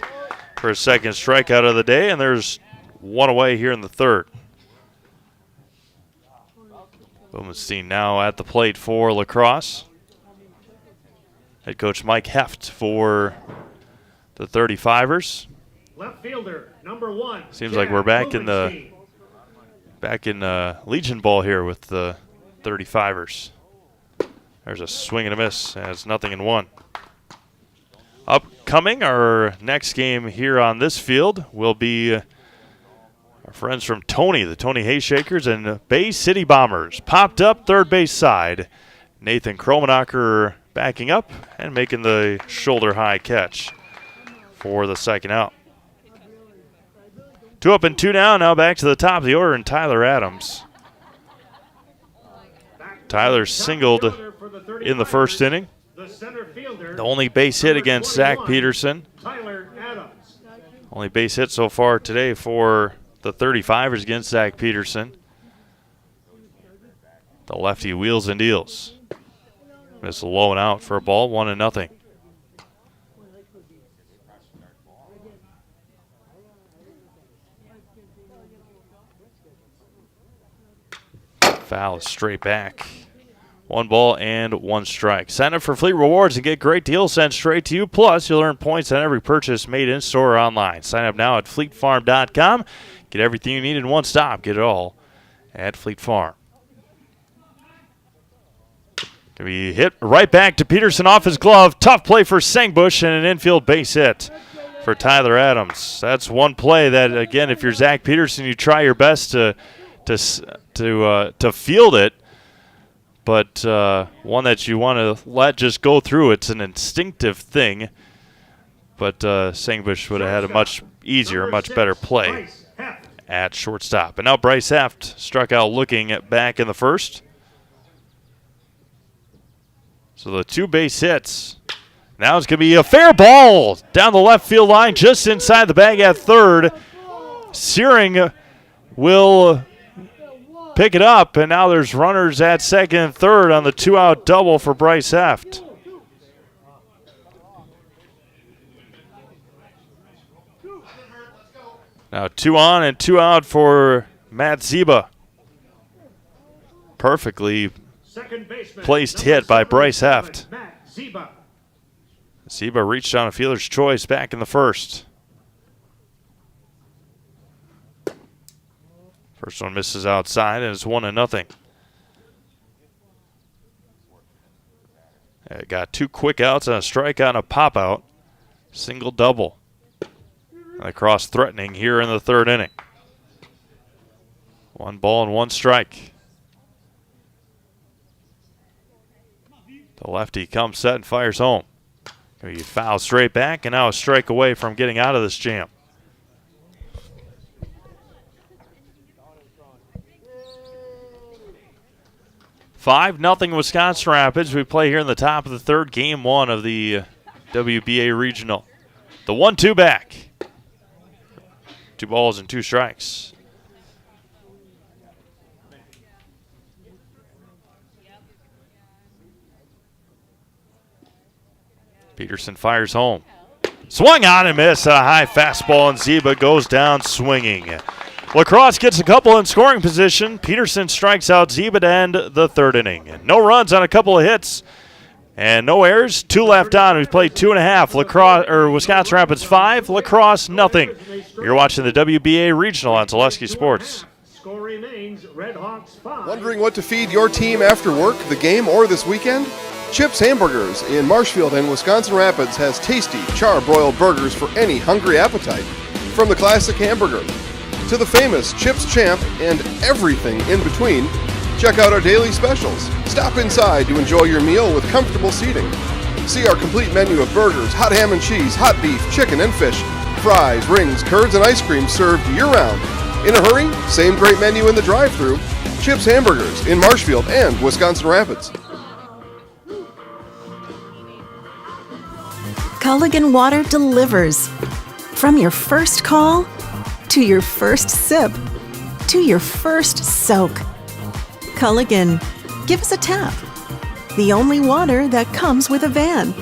for a second strikeout of the day, and there's one away here in the third. Blumenstein now at the plate for La Crosse. Head coach Mike Heft for the 35ers. Left fielder, number 1. Seems like we're back in Legion Ball here with the 35ers. There's a swing and a miss, and it's 0-1. Upcoming, our next game here on this field will be our friends from Tony, the Tony Hayshakers, and Bay City Bombers. Popped up third base side. Nathan Kromenacher backing up and making the shoulder high catch for the second out. 2 up and 2 down. Now back to the top of the order, and Tyler Adams. Tyler singled in the first inning. The only base hit against Zach Peterson. Only base hit so far today for the 35ers against Zach Peterson. The lefty wheels and deals. Miss low and out for a ball, 1-0. Foul is straight back. 1 ball and 1 strike. Sign up for Fleet Rewards and get great deals sent straight to you. Plus, you'll earn points on every purchase made in-store or online. Sign up now at fleetfarm.com. Get everything you need in one stop. Get it all at Fleet Farm. Gonna be hit right back to Peterson off his glove. Tough play for Sengbush and an infield base hit for Tyler Adams. That's one play that, again, if you're Zach Peterson, you try your best to field it. But one that you want to let just go through. It's an instinctive thing. But Sengbush would have had a much easier, much better play at shortstop. And now Bryce Heft struck out looking back in the first. So the 2 base hits. Now it's going to be a fair ball down the left field line just inside the bag at third. Searing will pick it up, and now there's runners at second and third on the 2-out double for Bryce Heft. Now 2 on and 2 out for Matt Ziba. Perfectly placed hit by Bryce Heft. Ziba reached on a fielder's choice back in the first. First one misses outside, and it's 1-0. Got 2 quick outs and a strikeout and a pop out. Single double. And Crosse threatening here in the third inning. 1 ball and 1 strike. The lefty comes set and fires home. He fouls straight back, and now a strike away from getting out of this jam. $5-0 Wisconsin Rapids. We play here in the top of the third, game 1 of the WBA Regional. The 1-2 back. 2 balls and 2 strikes. Peterson fires home. Swung on and missed. A high fastball, and Ziba goes down swinging. La Crosse gets a couple in scoring position. Peterson strikes out Ziba to end the third inning. No runs on a couple of hits and no errors. 2 left on. We've played 2.5. La Crosse, or Wisconsin Rapids 5, La Crosse nothing. You're watching the WBA Regional on Zaleski Sports. Score remains Redhawks 5. Wondering what to feed your team after work, the game, or this weekend? Chips Hamburgers in Marshfield and Wisconsin Rapids has tasty char-broiled burgers for any hungry appetite. From the classic hamburger to the famous Chips Champ and everything in between, Check out our daily specials. Stop inside to enjoy your meal with comfortable seating. See our complete menu of burgers, hot ham and cheese, hot beef, chicken and fish, fries, rings, curds, and ice cream served year-round. In a hurry? Same great menu in the drive-thru. Chips Hamburgers in Marshfield and Wisconsin Rapids. Culligan Water delivers. From your first call, to your first sip, to your first soak. Culligan, give us a tap. The only water that comes with a van.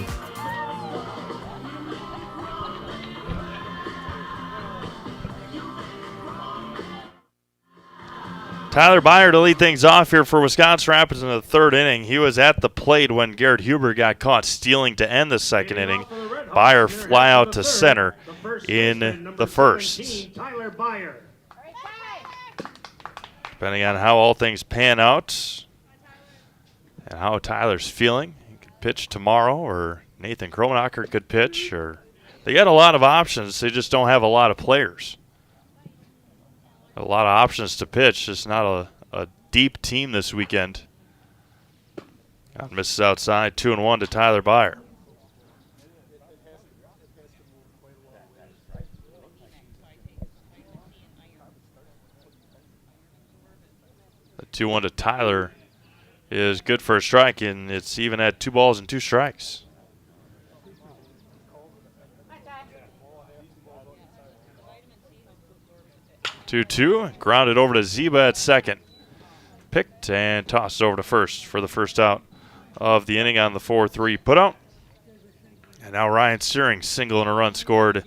Tyler Byer to lead things off here for Wisconsin Rapids in the third inning. He was at the plate when Garrett Huber got caught stealing to end the second inning. Byer fly out to center in the first. Depending on how all things pan out and how Tyler's feeling, he could pitch tomorrow, or Nathan Kromenacher could pitch, or they got a lot of options. They just don't have a lot of players. A lot of options to pitch, just not a deep team this weekend. Misses outside, 2-1 to Tyler Byer. The 2-1 to Tyler is good for a strike, and it's even at 2 balls and 2 strikes. Two, grounded over to Zeba at second. Picked and tossed over to first for the first out of the inning on the 4-3 putout. And now Ryan Searing single and a run scored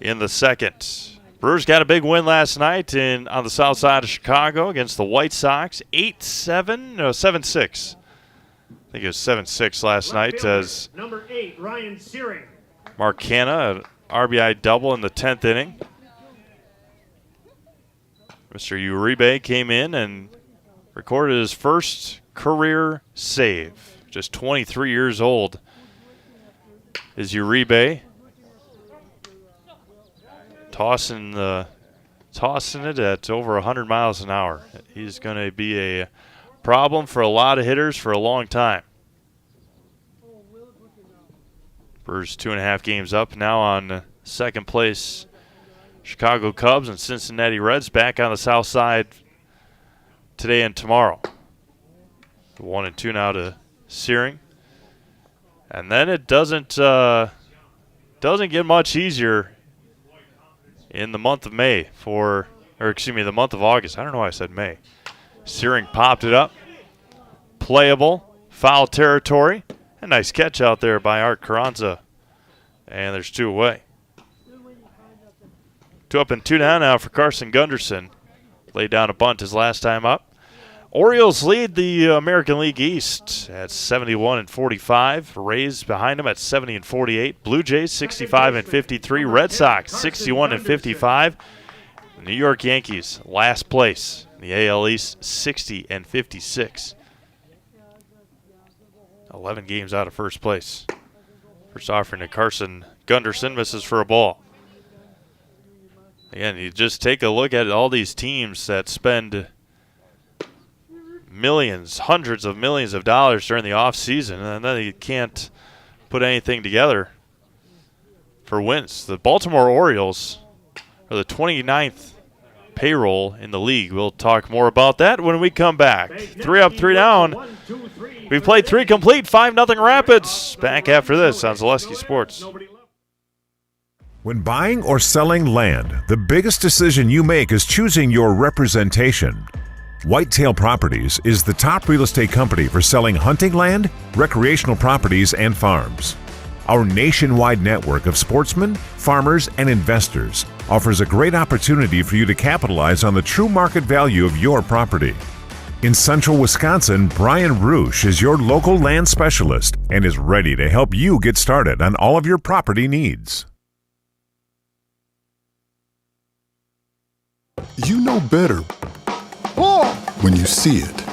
in the second. Brewers got a big win last night on the south side of Chicago against the White Sox. 7-6. I think it was 7-6 last night as number 8, Ryan Searing. Mark Canna, an RBI double in the 10th inning. Mr. Uribe came in and recorded his first career save. Just 23 years old is Uribe. Tossing it at over 100 miles an hour. He's going to be a problem for a lot of hitters for a long time. Brewers 2.5 games up now on second place. Chicago Cubs and Cincinnati Reds back on the south side today and tomorrow. 1-2 now to Searing. And then it doesn't get much easier in the month of the month of August. I don't know why I said May. Searing popped it up. Playable. Foul territory. A nice catch out there by Art Carranza. And there's 2 away. 2 up and 2 down now for Carson Gunderson. Laid down a bunt his last time up. Orioles lead the American League East at 71-45. Rays behind them at 70-48. Blue Jays 65-53. Red Sox 61-55. New York Yankees last place in the AL East 60-56. 11 games out of first place. First offering to Carson Gunderson, misses for a ball. Again, you just take a look at all these teams that spend millions, hundreds of millions of dollars during the offseason, and then you can't put anything together for wins. The Baltimore Orioles are the 29th payroll in the league. We'll talk more about that when we come back. 3 up, 3 down. We've played 3 complete, 5-0 Rapids. Back after this on Zaleski Sports. When buying or selling land, the biggest decision you make is choosing your representation. Whitetail Properties is the top real estate company for selling hunting land, recreational properties, and farms. Our nationwide network of sportsmen, farmers, and investors offers a great opportunity for you to capitalize on the true market value of your property. In central Wisconsin, Brian Roosh is your local land specialist and is ready to help you get started on all of your property needs. You know better when you see it.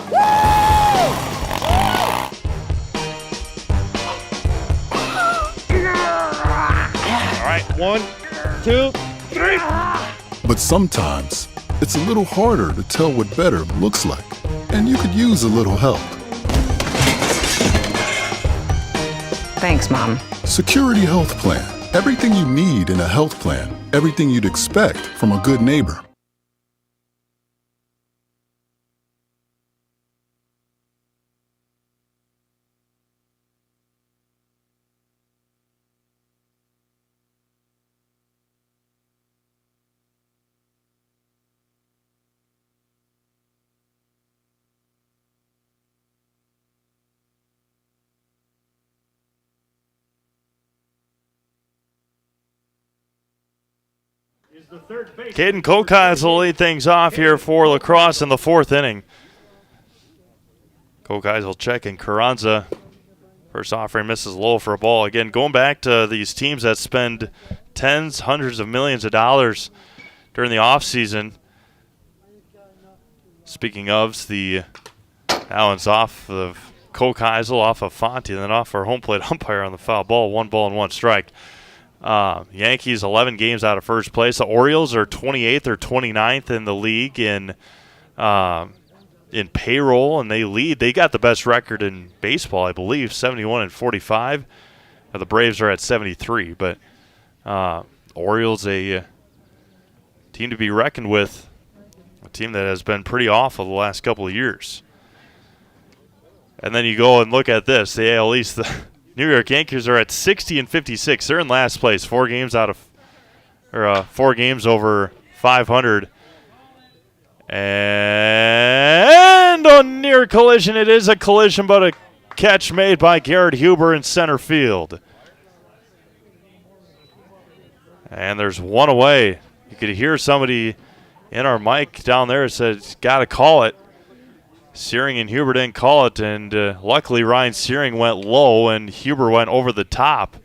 All right, 1, 2, 3. But sometimes it's a little harder to tell what better looks like. and you could use a little help. Thanks, Mom. Security Health Plan. Everything you need in a health plan. Everything you'd expect from a good neighbor. Caden Kokais will lead things off here for La Crosse in the 4th inning. Kokais will check in Carranza. First offering misses low for a ball. Again, going back to these teams that spend tens, hundreds of millions of dollars during the offseason. Speaking of, that one's off of Kokais, off of Fonte, and then off our home plate umpire on the foul ball. 1 ball and 1 strike. Yankees 11 games out of first place. The Orioles are 28th or 29th in the league in payroll, and they lead. They got the best record in baseball, I believe, 71-45. The Braves are at 73, but Orioles a team to be reckoned with, a team that has been pretty awful the last couple of years. And then you go and look at this, the AL East. The New York Yankees are at 60-56. They're in last place, 4 games over 500. And a near collision. It is a collision, but a catch made by Garrett Huber in center field. And there's one away. You could hear somebody in our mic down there said, got to call it. Searing and Huber didn't call it, and luckily Ryan Searing went low, and Huber went over the top.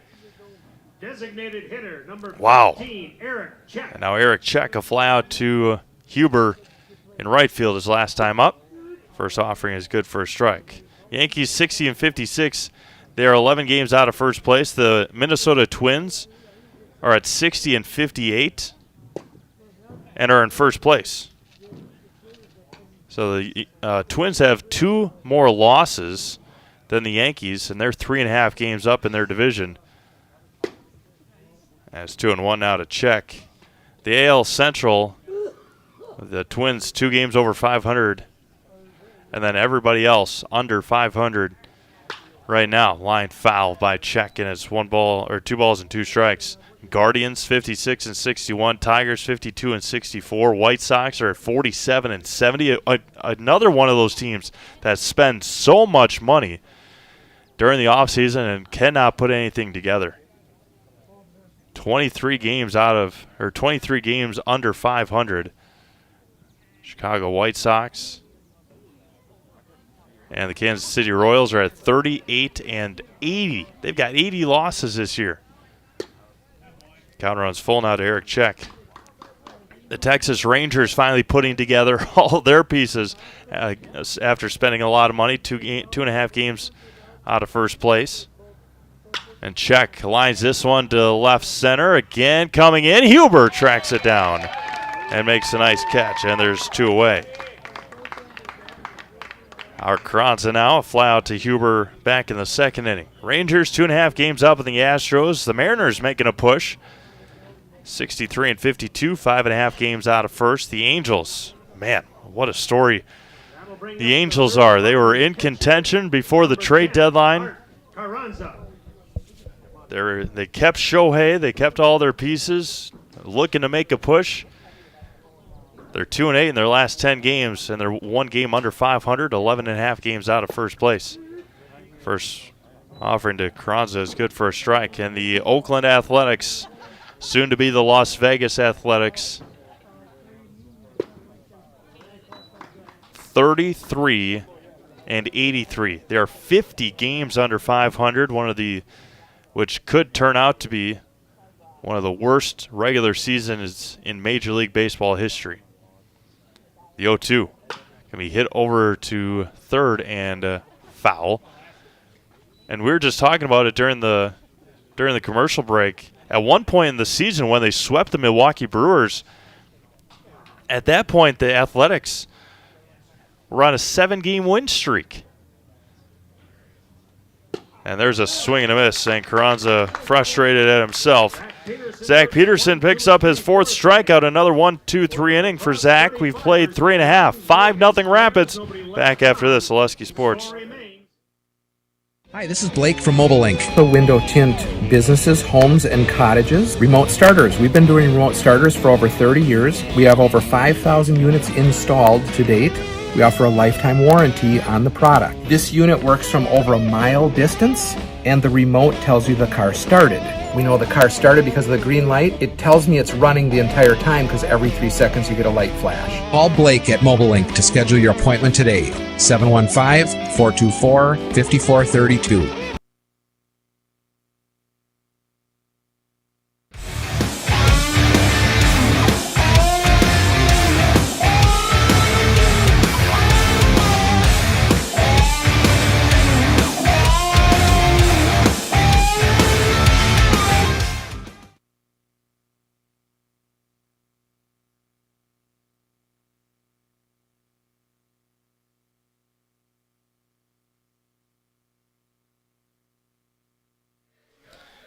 Designated hitter number 15, Eric Check. And now Eric Check, a fly out to Huber in right field his last time up. First offering is good for a strike. Yankees 60-56. They are 11 games out of first place. The Minnesota Twins are at 60-58 and are in first place. So the Twins have 2 more losses than the Yankees, and they're 3.5 games up in their division. That's 2-1 now to Check. The AL Central, the Twins 2 games over 500, and then everybody else under 500 right now. Line foul by Check, and it's 2 balls and 2 strikes. Guardians 56-61, Tigers 52-64, White Sox are at 47-70. Another one of those teams that spend so much money during the offseason and cannot put anything together. 23 games under 500. Chicago White Sox and the Kansas City Royals are at 38-80. They've got 80 losses this year. Counter runs full now to Eric Check. The Texas Rangers finally putting together all their pieces after spending a lot of money, 2.5 games out of first place. And Check lines this one to left center. Again coming in. Huber tracks it down and makes a nice catch, and there's 2 away. Our Carranza now, a fly out to Huber back in the 2nd inning. Rangers 2.5 games up in the Astros. The Mariners making a push. 63-52, 5.5 games out of first. The Angels, man, what a story the Angels are. They were in contention before the trade deadline. They kept Shohei. They kept all their pieces, looking to make a push. They're 2-8 in their last 10 games, and they're 1 game under 500, 11.5 games out of first place. First offering to Carranza is good for a strike. And the Oakland Athletics, soon to be the Las Vegas Athletics, 33-83. They are 50 games under 500, which could turn out to be one of the worst regular seasons in Major League Baseball history. The 0-2 can be hit over to third and foul. And we were just talking about it during the commercial break. At one point in the season when they swept the Milwaukee Brewers, at that point the Athletics We're on a 7-game win streak. And there's a swing and a miss, and Carranza frustrated at himself. Zach Peterson picks up his 4th strikeout, another 1-2-3 inning for Zach. We've played 3.5, 5-0 Rapids. Back after this, Oleski Sports. Hi, this is Blake from Mobile Link. The window tint businesses, homes, and cottages. Remote starters. We've been doing remote starters for over 30 years. We have over 5,000 units installed to date. We offer a lifetime warranty on the product. This unit works from over a mile distance, and the remote tells you the car started. We know the car started because of the green light. It tells me it's running the entire time because every 3 seconds you get a light flash. Call Blake at Mobile Link to schedule your appointment today. 715-424-5432.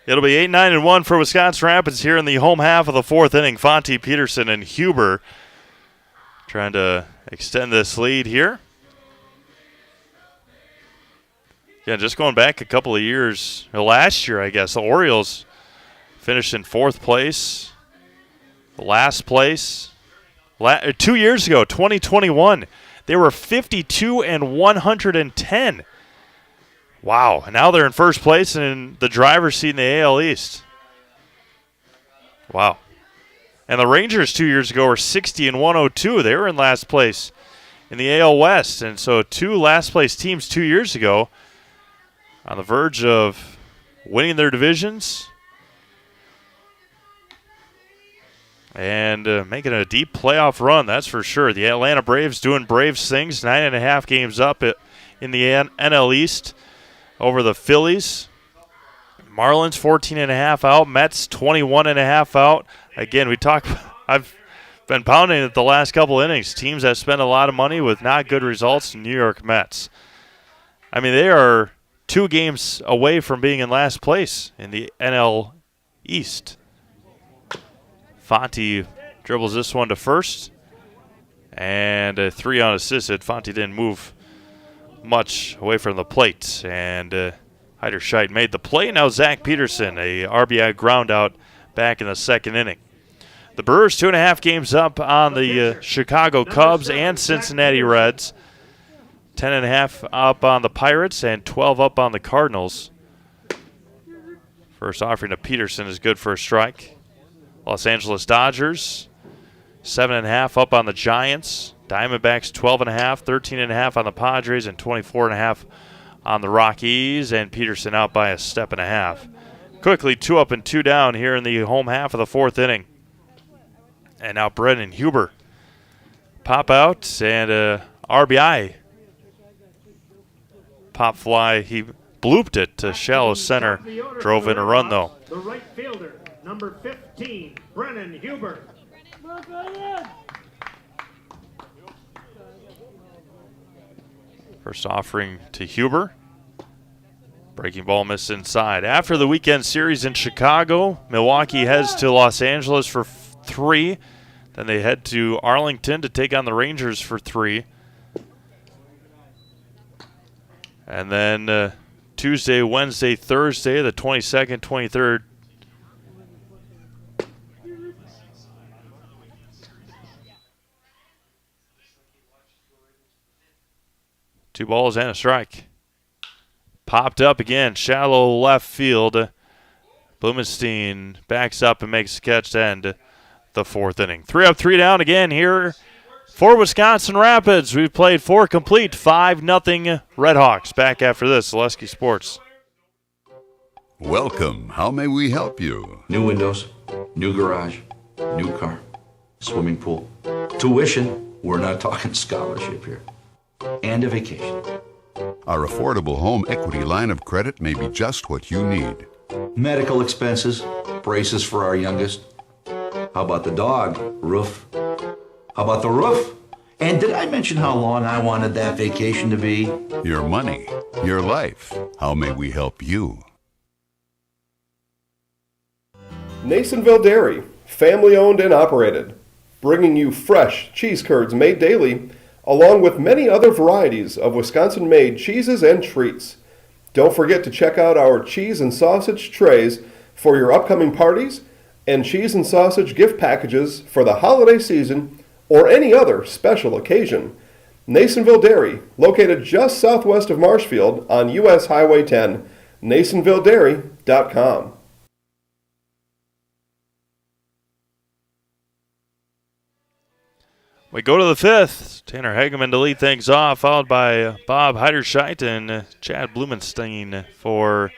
It'll be 8-9-1 for Wisconsin Rapids here in the home half of the 4th inning. Fonte, Peterson, and Huber trying to extend this lead here. Yeah, just going back a couple of years, last year, I guess, the Orioles finished in 4th place, last place. 2 years ago, 2021, they were 52-110. Wow, and now they're in first place and in the driver's seat in the AL East. Wow. And the Rangers 2 years ago were 60-102. They were in last place in the AL West. And so 2 last place teams 2 years ago on the verge of winning their divisions and making a deep playoff run, that's for sure. The Atlanta Braves doing Braves things, 9.5 games up in the NL East over the Phillies. Marlins 14.5 out. Mets 21.5 out. Again, I've been pounding it the last couple innings. Teams that spend a lot of money with not good results. New York Mets. I mean, they are 2 games away from being in last place in the NL East. Fonte dribbles this one to first. And a 3 unassisted. Fonte didn't move much away from the plate, and Heiderscheid made the play. Now Zach Peterson, a RBI ground out back in the 2nd inning. The Brewers 2.5 games up on the Chicago Cubs and Cincinnati Reds. 10.5 up on the Pirates and 12 up on the Cardinals. First offering to Peterson is good for a strike. Los Angeles Dodgers 7.5 up on the Giants. Diamondbacks 12.5, 13.5 on the Padres, and 24.5 on the Rockies. And Peterson out by a 1.5 steps. Quickly 2 up and 2 down here in the home half of the 4th inning. And now Brendan Huber pop out and RBI. Pop fly. He blooped it to shallow center. Drove in a run though. The right fielder, number 15, Brennan Huber. First offering to Huber. Breaking ball missed inside. After the weekend series in Chicago, Milwaukee heads to Los Angeles for 3. Then they head to Arlington to take on the Rangers for 3. And then Tuesday, Wednesday, Thursday, the 22nd, 23rd. Two balls and a strike. Popped up again, shallow left field. Blumenstein backs up and makes a catch to end the 4th inning. 3 up, 3 down again here for Wisconsin Rapids. We've played 4 complete, 5-0 Redhawks. Back after this, Oleski Sports. Welcome. How may we help you? New windows, new garage, new car, swimming pool. Tuition, we're not talking scholarship here. And a vacation. Our affordable home equity line of credit may be just what you need. Medical expenses, braces for our youngest. How about the dog? Roof. How about the roof? And did I mention how long I wanted that vacation to be? Your money, your life. How may we help you? Nasonville Dairy, family owned and operated, bringing you fresh cheese curds made daily, along with many other varieties of Wisconsin-made cheeses and treats. Don't forget to check out our cheese and sausage trays for your upcoming parties and cheese and sausage gift packages for the holiday season or any other special occasion. Nasonville Dairy, located just southwest of Marshfield on US Highway 10, NasonvilleDairy.com. We go to the fifth. Tanner Hageman to lead things off, followed by Bob Heiderscheit and Chad Blumenstein for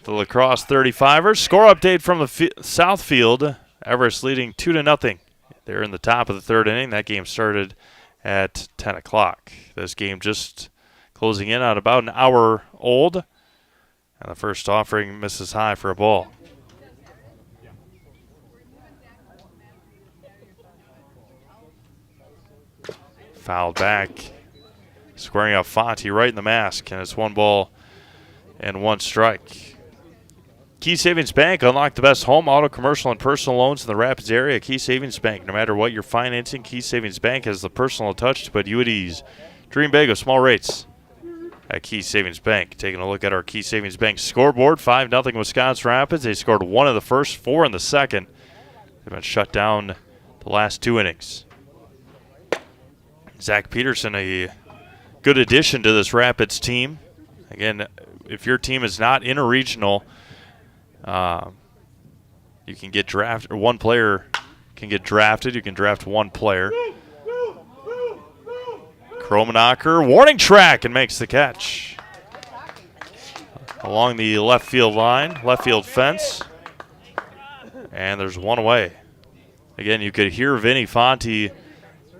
the La Crosse 35ers. Score update from the south field. Everest leading 2-0. They're in the top of the third inning. That game started at 10 o'clock. This game just closing in on about an hour old. And the first offering misses high for a ball. Fouled back. Squaring up Fonte right in the mask. And it's 1 ball and 1 strike. Key Savings Bank, unlock the best home, auto, commercial, and personal loans in the Rapids area. Key Savings Bank, no matter what you're financing, Key Savings Bank has the personal touch to put you at ease. Dream big with small rates at Key Savings Bank. Taking a look at our Key Savings Bank scoreboard, 5-0 Wisconsin Rapids. They scored 1 in the first, 4 in the second. They've been shut down the last 2 innings. Zach Peterson, a good addition to this Rapids team. Again, if your team is not in a regional, you can get drafted, or one player can get drafted. You can draft 1 player. Kromenacher, warning track, and makes the catch. Along the left field line, left field fence. And there's 1 away. Again, you could hear Vinny Fonte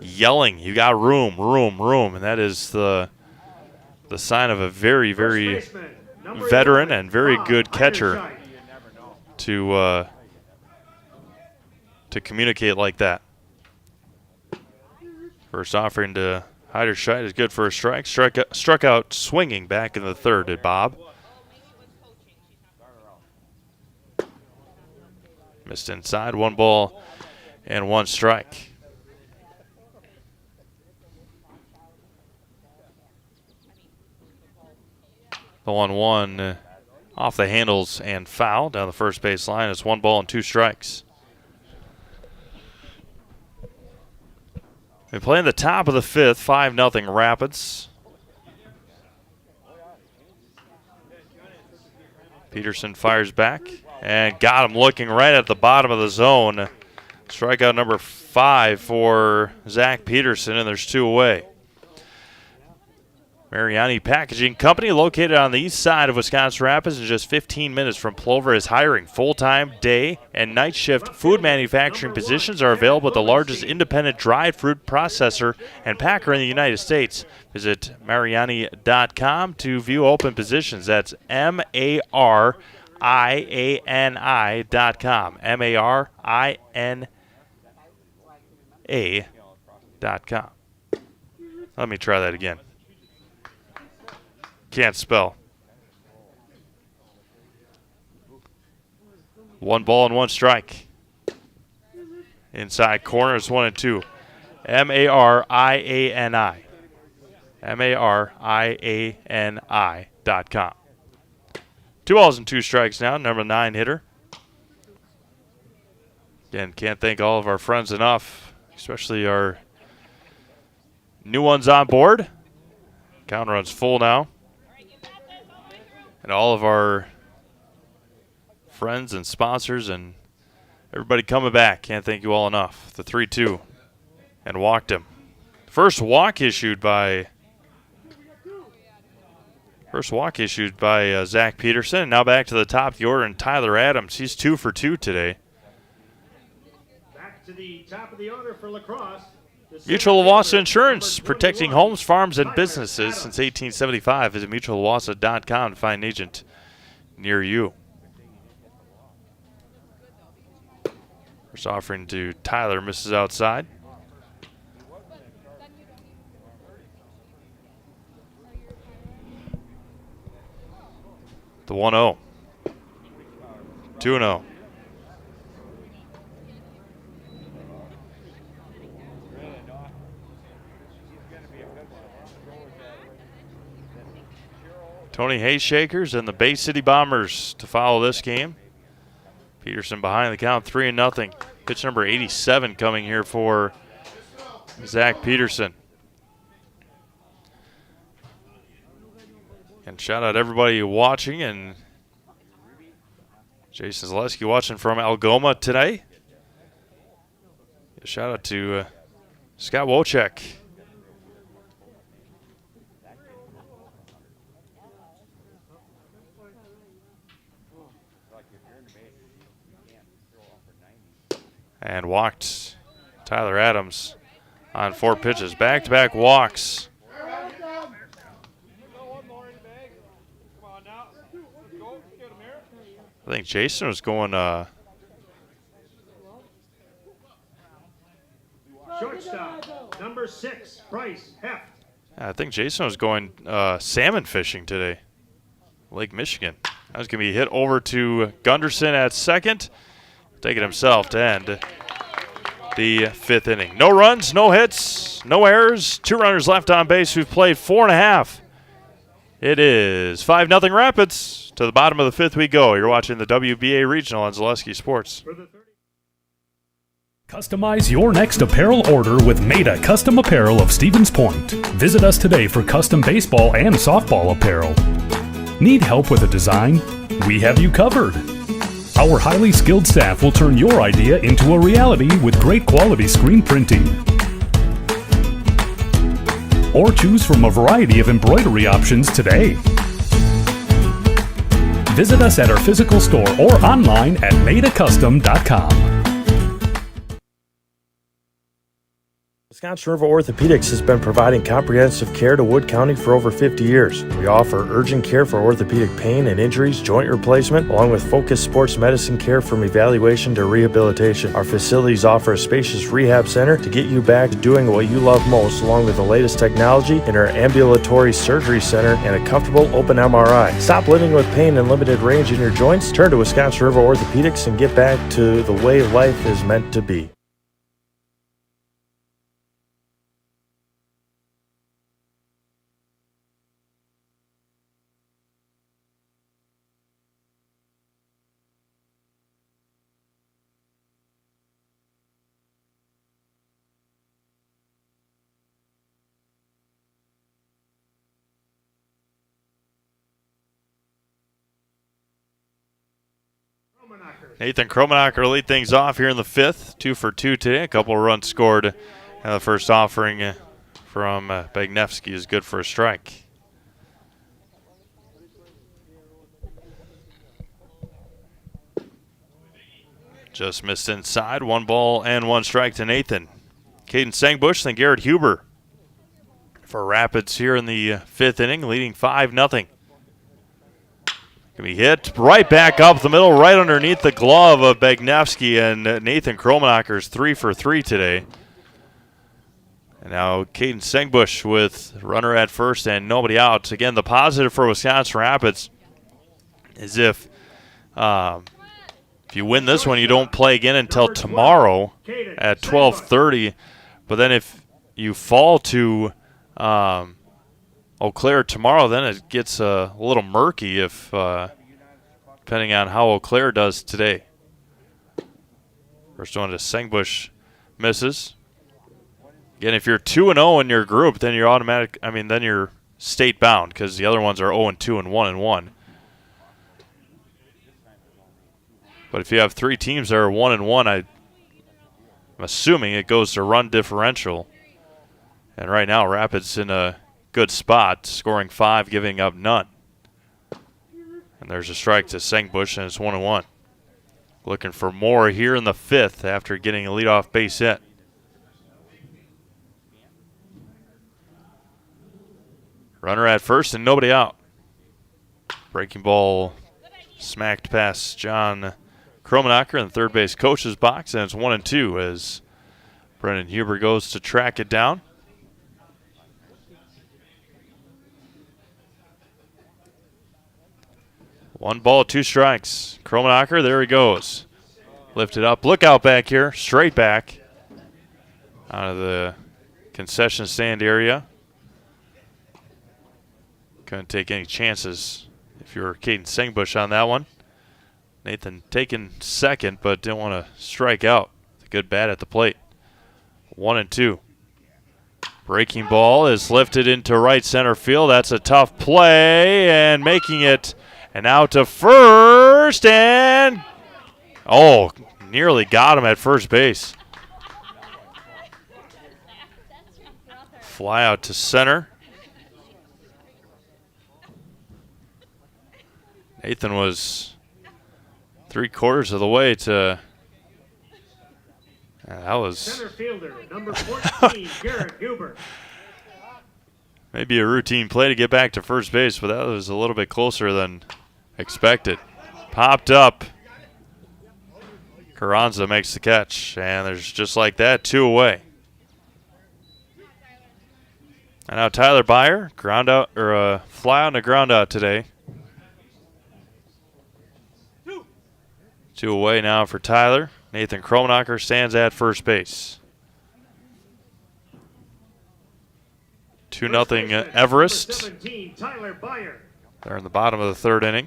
yelling, "You got room, room, room," and that is the sign of a very, very veteran and very good catcher to communicate like that. First offering to Heiderscheit is good for a strike. Struck out swinging back in the third at Bob. Missed inside, 1 ball and 1 strike. The 1-1 off the handles and foul down the first base line. It's 1 ball and 2 strikes. They play in the top of the fifth, 5-0 Rapids. Peterson fires back and got him looking right at the bottom of the zone. Strikeout number 5 for Zach Peterson, and there's 2 away. Mariani Packaging Company, located on the east side of Wisconsin Rapids and just 15 minutes from Plover, is hiring. Full-time, day, and night shift food manufacturing positions are available at the largest independent dried fruit processor and packer in the United States. Visit Mariani.com to view open positions. That's MARIANI.com. MARINA.com. Let me try that again. Can't spell. 1 ball and 1 strike. Inside corners 1-2. MARIANI. MARIANI.com. 2 balls and 2 strikes now. Number 9 hitter. Again, can't thank all of our friends enough, especially our new ones on board. Count runs full now. And all of our friends and sponsors and everybody coming back. Can't thank you all enough. The 3-2 and walked him. First walk issued by Zach Peterson. Now back to the top of the order, and Tyler Adams. He's 2 for 2 today. Back to the top of the order for La Crosse. Mutual Owasso Insurance, protecting homes, farms, and businesses since 1875. Visit mutualowasso.com to find an agent near you. First offering to Tyler misses outside. The 1-0. 2-0. Tony Hayshakers and the Bay City Bombers to follow this game. Peterson behind the count, 3-0. Pitch number 87 coming here for Zach Peterson. And shout out everybody watching, and Jason Zaleski watching from Algoma today. A shout out to Scott Wojcik. And walked Tyler Adams on 4 pitches. Back-to-back walks. I think Jason was going Shortstop, number 6, Bryce Heft. I think Jason was going salmon fishing today. Lake Michigan. That was going to be hit over to Gunderson at second. Taking himself to end the 5th inning. No runs, no hits, no errors. 2 runners left on base who've played 4.5. It is 5-0 Rapids. To the bottom of the 5th we go. You're watching the WBA Regional on Zaleski Sports. Customize your next apparel order with Maida Custom Apparel of Stevens Point. Visit us today for custom baseball and softball apparel. Need help with a design? We have you covered. Our highly skilled staff will turn your idea into a reality with great quality screen printing. Or choose from a variety of embroidery options today. Visit us at our physical store or online at maidacustom.com. Wisconsin River Orthopedics has been providing comprehensive care to Wood County for over 50 years. We offer urgent care for orthopedic pain and injuries, joint replacement, along with focused sports medicine care from evaluation to rehabilitation. Our facilities offer a spacious rehab center to get you back to doing what you love most, along with the latest technology in our ambulatory surgery center and a comfortable open MRI. Stop living with pain and limited range in your joints. Turn to Wisconsin River Orthopedics and get back to the way life is meant to be. Nathan Kromenacher lead things off here in the 5th. 2 for 2 today. A couple of runs scored. And the first offering from Begnevsky is good for a strike. Just missed inside. 1 ball and 1 strike to Nathan. Caden Sangbush, then Garrett Huber for Rapids here in the 5th inning, leading 5-0. Gonna be hit right back up the middle, right underneath the glove of Begnevsky, and Nathan Kromenacher's 3 for 3 today. And now Caden Sangbush with runner at first and nobody out. Again, the positive for Wisconsin Rapids is if you win this one, you don't play again until tomorrow at 12:30. But then if you fall to Eau Claire tomorrow, then it gets a little murky if depending on how Eau Claire does today. First one to Sangbush misses. Again, if you're 2-0 in your group, then you're then you're state bound because the other ones are 0-2 and 1-1. But if you have 3 teams that are 1-1, I'm assuming it goes to run differential. And right now, Rapids in a good spot, scoring 5, giving up none. And there's a strike to Sangbush, and it's 1-1. Looking for more here in the 5th after getting a leadoff base hit. Runner at first and nobody out. Breaking ball smacked past John Kromenacher in the third base coach's box, and it's 1-2 as Brendan Huber goes to track it down. 1 ball, 2 strikes. Kromenacher, there he goes. Lifted up. Look out back here. Straight back. Out of the concession stand area. Couldn't take any chances if you were Caden Sengbush on that one. Nathan taking second, but didn't want to strike out. It's a good bat at the plate. 1-2. Breaking ball is lifted into right center field. That's a tough play, and making it and out to first, and nearly got him at first base. Fly out to center. Nathan was 3/4 of the way to. That was center fielder, number 14, Garrett Huber. Maybe a routine play to get back to first base, but that was a little bit closer than expected. Popped up. Carranza makes the catch, and there's just like that, 2 away. And now Tyler Byer, ground out or a fly on the ground out today. 2 away now for Tyler. Nathan Kromenacher stands at first base. 2-0 Everest. 17, Tyler Byer. They're in the bottom of the 3rd inning.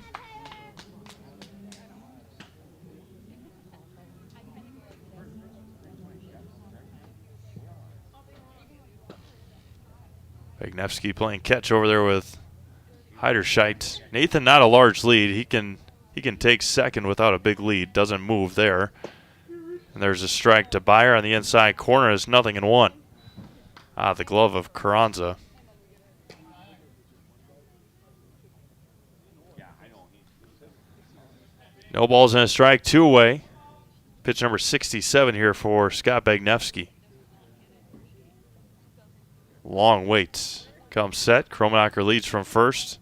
Begnevsky playing catch over there with Heiderscheit. Nathan not a large lead. He can take second without a big lead. Doesn't move there. And there's a strike to Byer on the inside corner. It's 0-1. The glove of Carranza. No balls and a strike, 2 away. Pitch number 67 here for Scott Begnevsky. Long wait. Comes set. Kromenacher leads from first.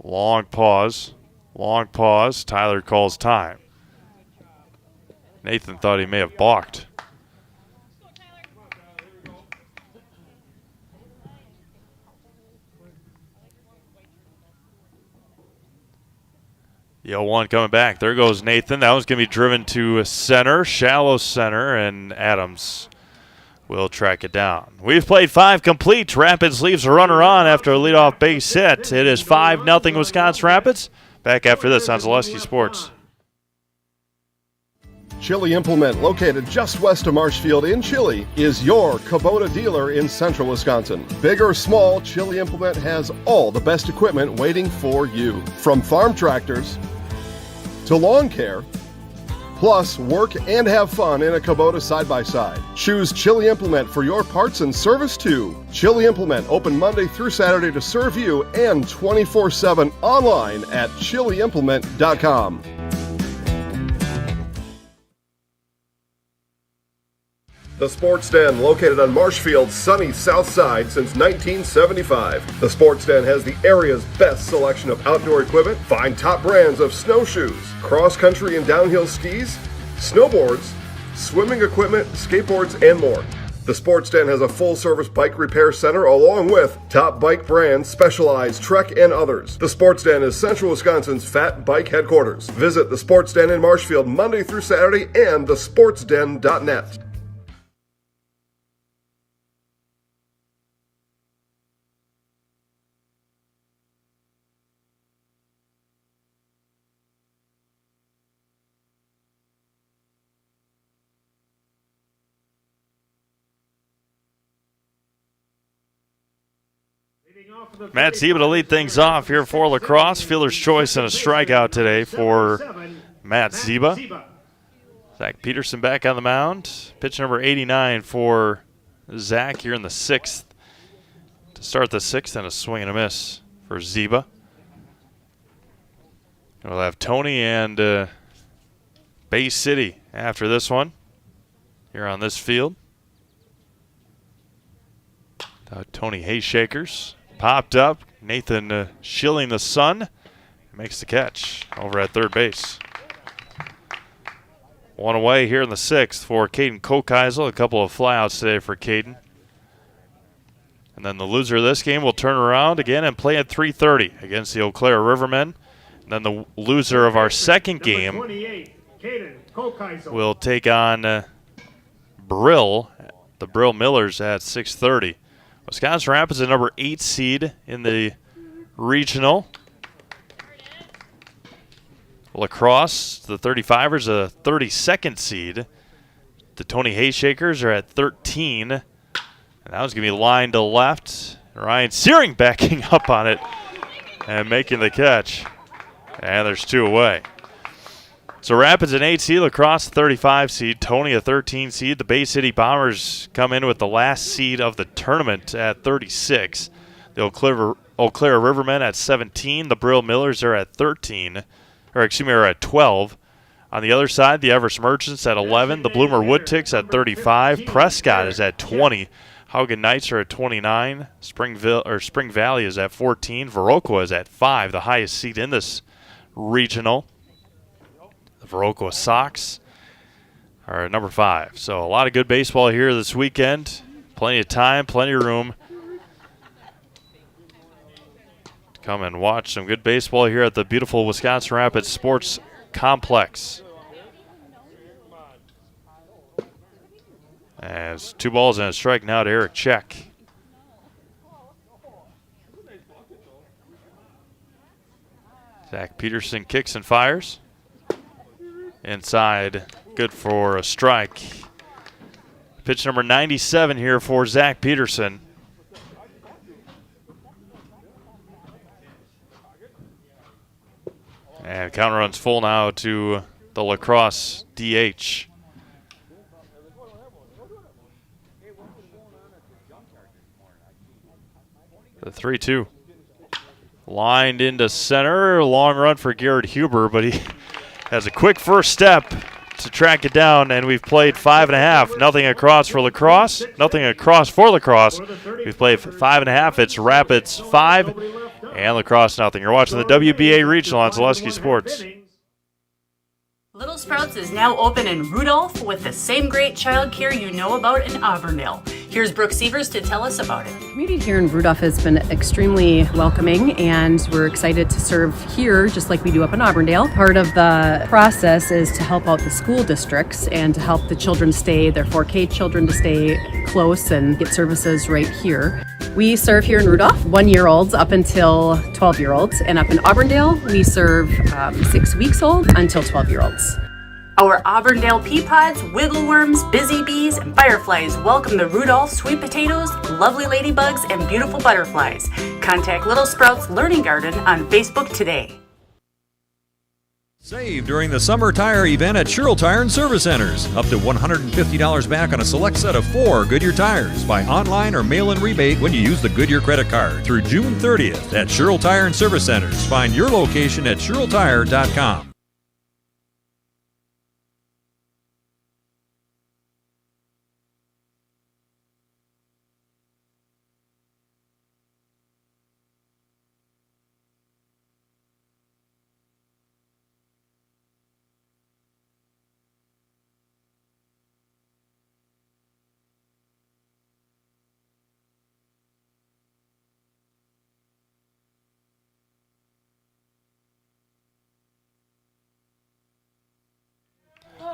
Long pause. Long pause. Tyler calls time. Nathan thought he may have balked. The 0-1 coming back. There goes Nathan. That one's going to be driven to center, shallow center, and Adams will track it down. We've played 5 complete. Rapids leaves a runner on after a leadoff base hit. It is 5-0 Wisconsin Rapids. Back after this on Zaleski Sports. Chili Implement, located just west of Marshfield in Chili, is your Kubota dealer in central Wisconsin. Big or small, Chili Implement has all the best equipment waiting for you. From farm tractors to lawn care, plus work and have fun in a Kubota side-by-side. Choose Chili Implement for your parts and service too. Chili Implement, open Monday through Saturday to serve you and 24/7 online at chiliimplement.com. The Sports Den, located on Marshfield's sunny south side since 1975. The Sports Den has the area's best selection of outdoor equipment. Find top brands of snowshoes, cross-country and downhill skis, snowboards, swimming equipment, skateboards, and more. The Sports Den has a full-service bike repair center along with top bike brands, Specialized, Trek, and others. The Sports Den is Central Wisconsin's Fat Bike headquarters. Visit the Sports Den in Marshfield Monday through Saturday and thesportsden.net. Matt Ziba to lead things off here for Lacrosse. Fielder's choice and a strikeout today for Matt Ziba. Zach Peterson back on the mound. Pitch number 89 for Zach here in the 6th. To start the 6th, and a swing and a miss for Ziba. We'll have Tony and Bay City after this one here on this field. Tony Hayshakers. Popped up. Nathan Schilling the Sun makes the catch over at third base. 1 away here in the 6th for Caden Kokeisel. A couple of flyouts today for Caden. And then the loser of this game will turn around again and play at 3:30 against the Eau Claire Rivermen. And then the loser of our second game will take on Brill, the Brill Millers, at 6:30. Wisconsin Rapids, a number 8 seed in the regional. La Crosse, the 35ers, a 32nd seed. The Tony Hayshakers are at 13. And that was going to be lined to left. Ryan Searing backing up on it and making the catch. And there's 2 away. So Rapids an 8 seed, La Crosse a 35 seed, Tony a 13 seed. The Bay City Bombers come in with the last seed of the tournament at 36. The Eau Claire Rivermen at 17. The Brill Millers are at 13. Are at 12. On the other side, the Everest Merchants at 11. The Bloomer Woodticks at 35. Prescott is at 20. Haugen Knights are at 29. Spring Valley is at 14. Viroqua is at 5, the highest seed in this regional. The Viroqua Sox are at number 5. So a lot of good baseball here this weekend. Plenty of time, plenty of room. Come and watch some good baseball here at the beautiful Wisconsin Rapids Sports Complex. As 2 balls and a strike now to Eric Check. Zach Peterson kicks and fires. Inside, good for a strike. Pitch number 97 here for Zach Peterson. And count runs full now to the La Crosse DH. The 3-2. Lined into center. Long run for Garrett Huber, but he has a quick first step to track it down, and we've played 5.5. Nothing across for La Crosse. Nothing across for La Crosse. We've played 5.5. It's Rapids 5 and La Crosse nothing. You're watching the WBA Regional on Zaleski Sports. Little Sprouts is now open in Rudolph with the same great child care you know about in Auburndale. Here's Brooke Sievers to tell us about it. The community here in Rudolph has been extremely welcoming, and we're excited to serve here just like we do up in Auburndale. Part of the process is to help out the school districts and to help the children stay, their 4K children to stay close and get services right here. We serve here in Rudolph 1-year-olds up until 12-year-olds, and up in Auburndale we serve 6 weeks old until 12-year-olds. Our Auburndale pea pods, wiggle worms, busy bees, and fireflies welcome the Rudolph sweet potatoes, lovely ladybugs, and beautiful butterflies. Contact Little Sprouts Learning Garden on Facebook today. Save during the summer tire event at Sherrill Tire and Service Centers. Up to $150 back on a select set of 4 Goodyear tires. Buy online or mail-in rebate when you use the Goodyear credit card through June 30th at Sherrill Tire and Service Centers. Find your location at SherrillTire.com.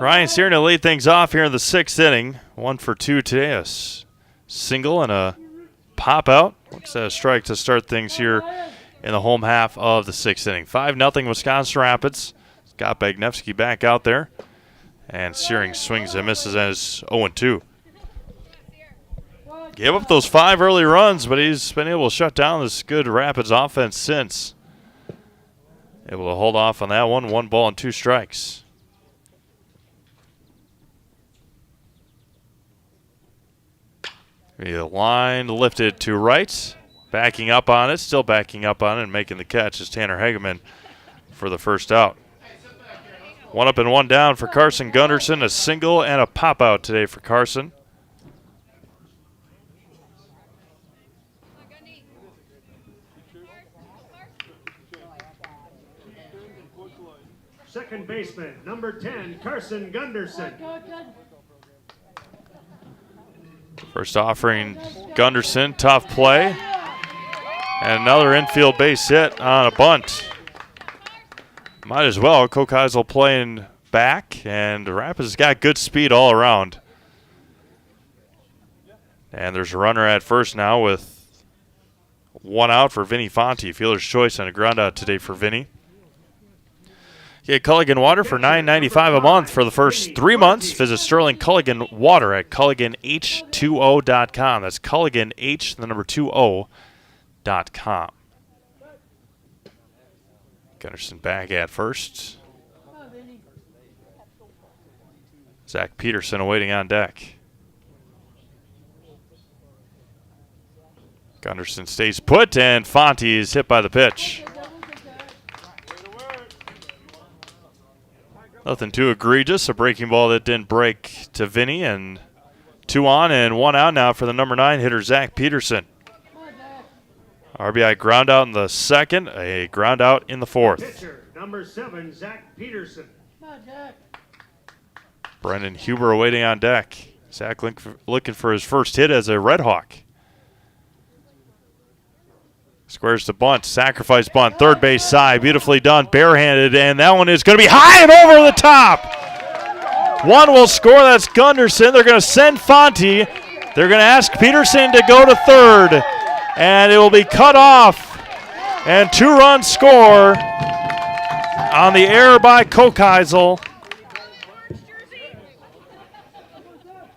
Ryan Searing to lead things off here in the 6th inning. 1 for 2 today. A single and a pop out. Looks like a strike to start things here in the home half of the 6th inning. 5-0 Wisconsin Rapids. Scott Bagnevsky back out there. And Searing swings and misses as 0-2. Gave up those 5 early runs, but he's been able to shut down this good Rapids offense since. Able to hold off on that one. 1 ball and 2 strikes. The line lifted to right. Backing up on it. Still backing up on it and making the catch is Tanner Hageman for the first out. 1 up and 1 down for Carson Gunderson. A single and a pop out today for Carson. Second baseman, number 10, Carson Gunderson. First offering, Gunderson, tough play. And another infield base hit on a bunt. Might as well. Kokeisel playing back, and the Rapids has got good speed all around. And there's a runner at first now with one out for Vinny Fonte. Fielder's choice on a ground out today for Vinny. Get Culligan Water for $9.95 a month for the first 3 months. Visit Sterling Culligan Water at CulliganH2O.com. That's Culligan H, the number 2O.com. Gunderson back at first. Zach Peterson awaiting on deck. Gunderson stays put, and Fonte is hit by the pitch. Nothing too egregious. A breaking ball that didn't break to Vinny, and 2 on and 1 out now for the number 9 hitter, Zach Peterson. RBI ground out in the second, a ground out in the fourth. Pitcher, number 7, Zach Peterson. Brendan Huber awaiting on deck. Zach looking for his first hit as a Redhawk. Squares the bunt, sacrifice bunt, third base side, beautifully done, barehanded, and that one is going to be high and over the top. One will score, that's Gunderson. They're going to send Fonte. They're going to ask Peterson to go to third, and it will be cut off, and 2-run score on the error by Kokeisel.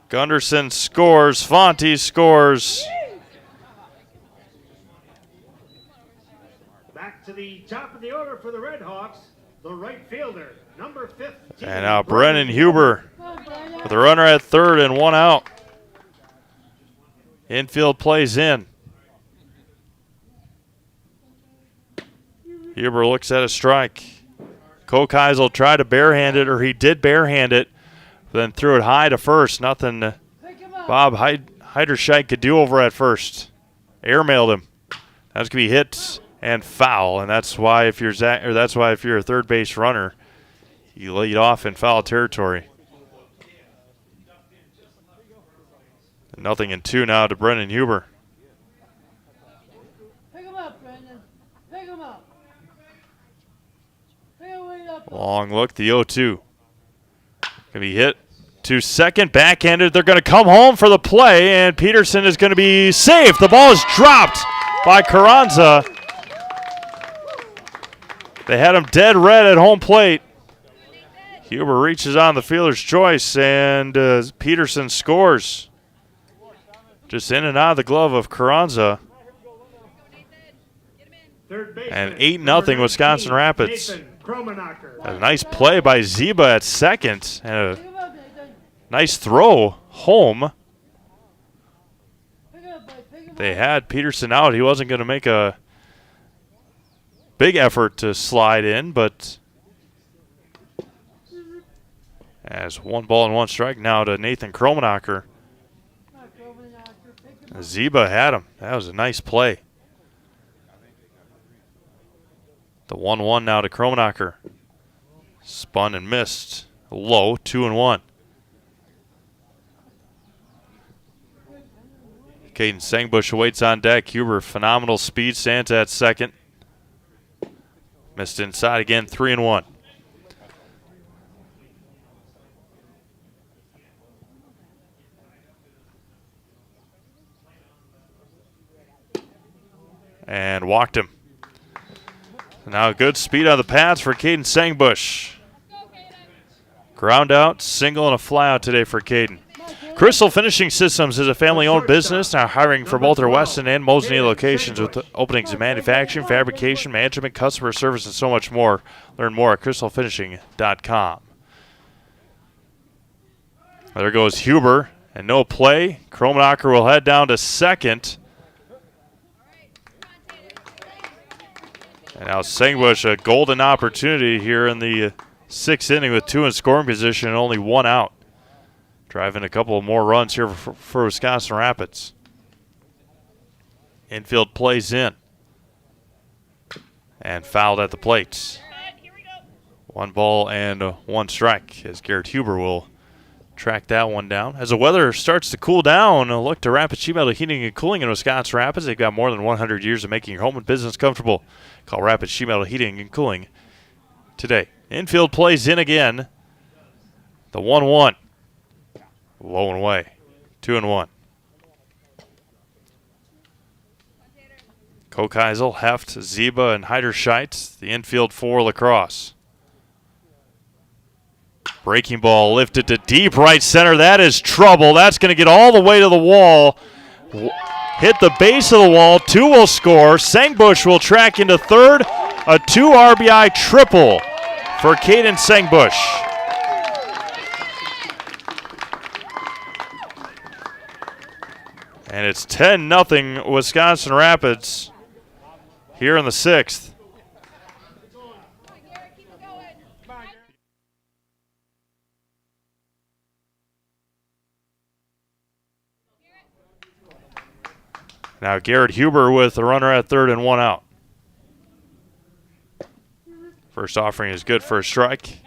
Gunderson scores, Fonte scores. To the top of the order for the Redhawks, the right fielder, number 15. And now Brennan Huber with a runner at third and 1 out. Infield plays in. Huber looks at a strike. Kokeisel tried to barehand it, or he did barehand it, then threw it high to first. Nothing Bob Heiderscheid could do over at first. Airmailed him. That's going to be hit and foul, and that's why if you're a third base runner, you lead off in foul territory. 0-2 now to Brendan Huber. Pick him up, Brendan. Pick him up. Long look, the 0-2. Gonna be hit to second, backhanded. They're gonna come home for the play, and Peterson is gonna be safe. The ball is dropped by Carranza. They had him dead red at home plate. Huber reaches on the fielder's choice, and Peterson scores. Just in and out of the glove of Carranza. And 8-0 Wisconsin Rapids. A nice play by Ziba at second, and a nice throw home. They had Peterson out. He wasn't going to make a big effort to slide in, but as 1 ball and 1 strike now to Nathan Kromenacher. Ziba had him. That was a nice play. The 1-1 now to Kromenacher. Spun and missed. Low, 2-1. Caden Sangbush awaits on deck. Huber, phenomenal speed, stands at second. Missed inside again, 3-1. And walked him. Now good speed on the pads for Caden Sangbush. Ground out, single, and a fly out today for Caden. Crystal Finishing Systems is a family-owned business now hiring for both their Weston and Mosinee locations with openings in manufacturing, fabrication, management, customer service, and so much more. Learn more at crystalfinishing.com. There goes Huber, and no play. Kromenacher will head down to second. And now Sangbush, a golden opportunity here in the 6th inning with 2 in scoring position and only 1 out. Driving a couple of more runs here for Wisconsin Rapids. Infield plays in. And fouled at the plate. 1 ball and 1 strike as Garrett Huber will track that one down. As the weather starts to cool down, look to Rapid Sheet Metal Heating and Cooling in Wisconsin Rapids. They've got more than 100 years of making your home and business comfortable. Call Rapid Sheet Metal Heating and Cooling today. Infield plays in again. The 1-1. Low and away. 2-1. Kokeisel, Heft, Ziba, and Heiderscheit. The infield for Lacrosse. Breaking ball lifted to deep right center. That is trouble. That's going to get all the way to the wall. Hit the base of the wall. 2 will score. Sengbush will track into third. A 2 RBI triple for Caden Sengbush. And it's 10-0 Wisconsin Rapids here in the 6th. Now Garrett Huber with the runner at third and 1 out. First offering is good for a strike.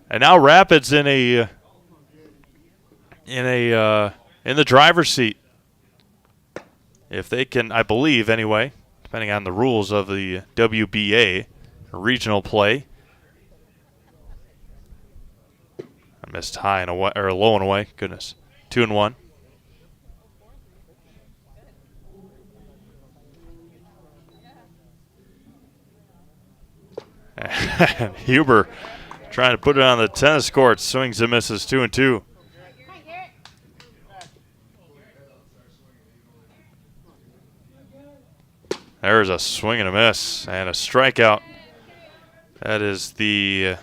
And now Rapids in the driver's seat. If they can, I believe anyway, depending on the rules of the WBA regional play. I missed high and away, or low and away. Goodness. 2-1. And Huber trying to put it on the tennis court. Swings and misses. 2-2. There's a swing and a miss and a strikeout. That is the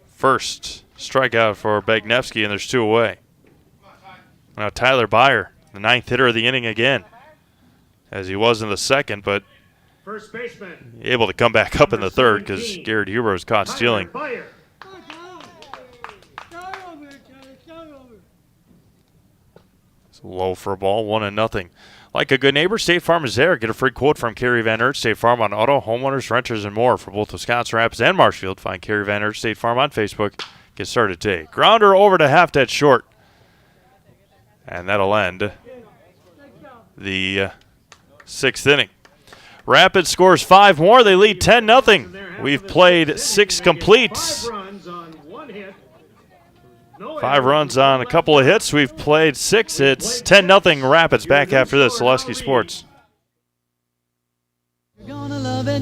first strikeout for Bagnevsky, and there's 2 away. Now Tyler Byer, the 9th hitter of the inning again, as he was in the second, but First baseman, able to come back up in the third because Garrett Huber was caught stealing. It's low for a ball, 1-0. Like a good neighbor, State Farm is there. Get a free quote from Kerry Van Ert, State Farm on auto, homeowners, renters, and more for both Wisconsin Rapids and Marshfield. Find Kerry Van Ert, State Farm on Facebook. Get started today. Grounder over to Heft at short. And that'll end the 6th inning. Rapids scores 5 more. They lead 10-0. We've played 6 complete. 5 runs on a couple of hits. We've played 6. It's 10-0 Rapids. Back after this. Zaleski Sports. You're gonna love it.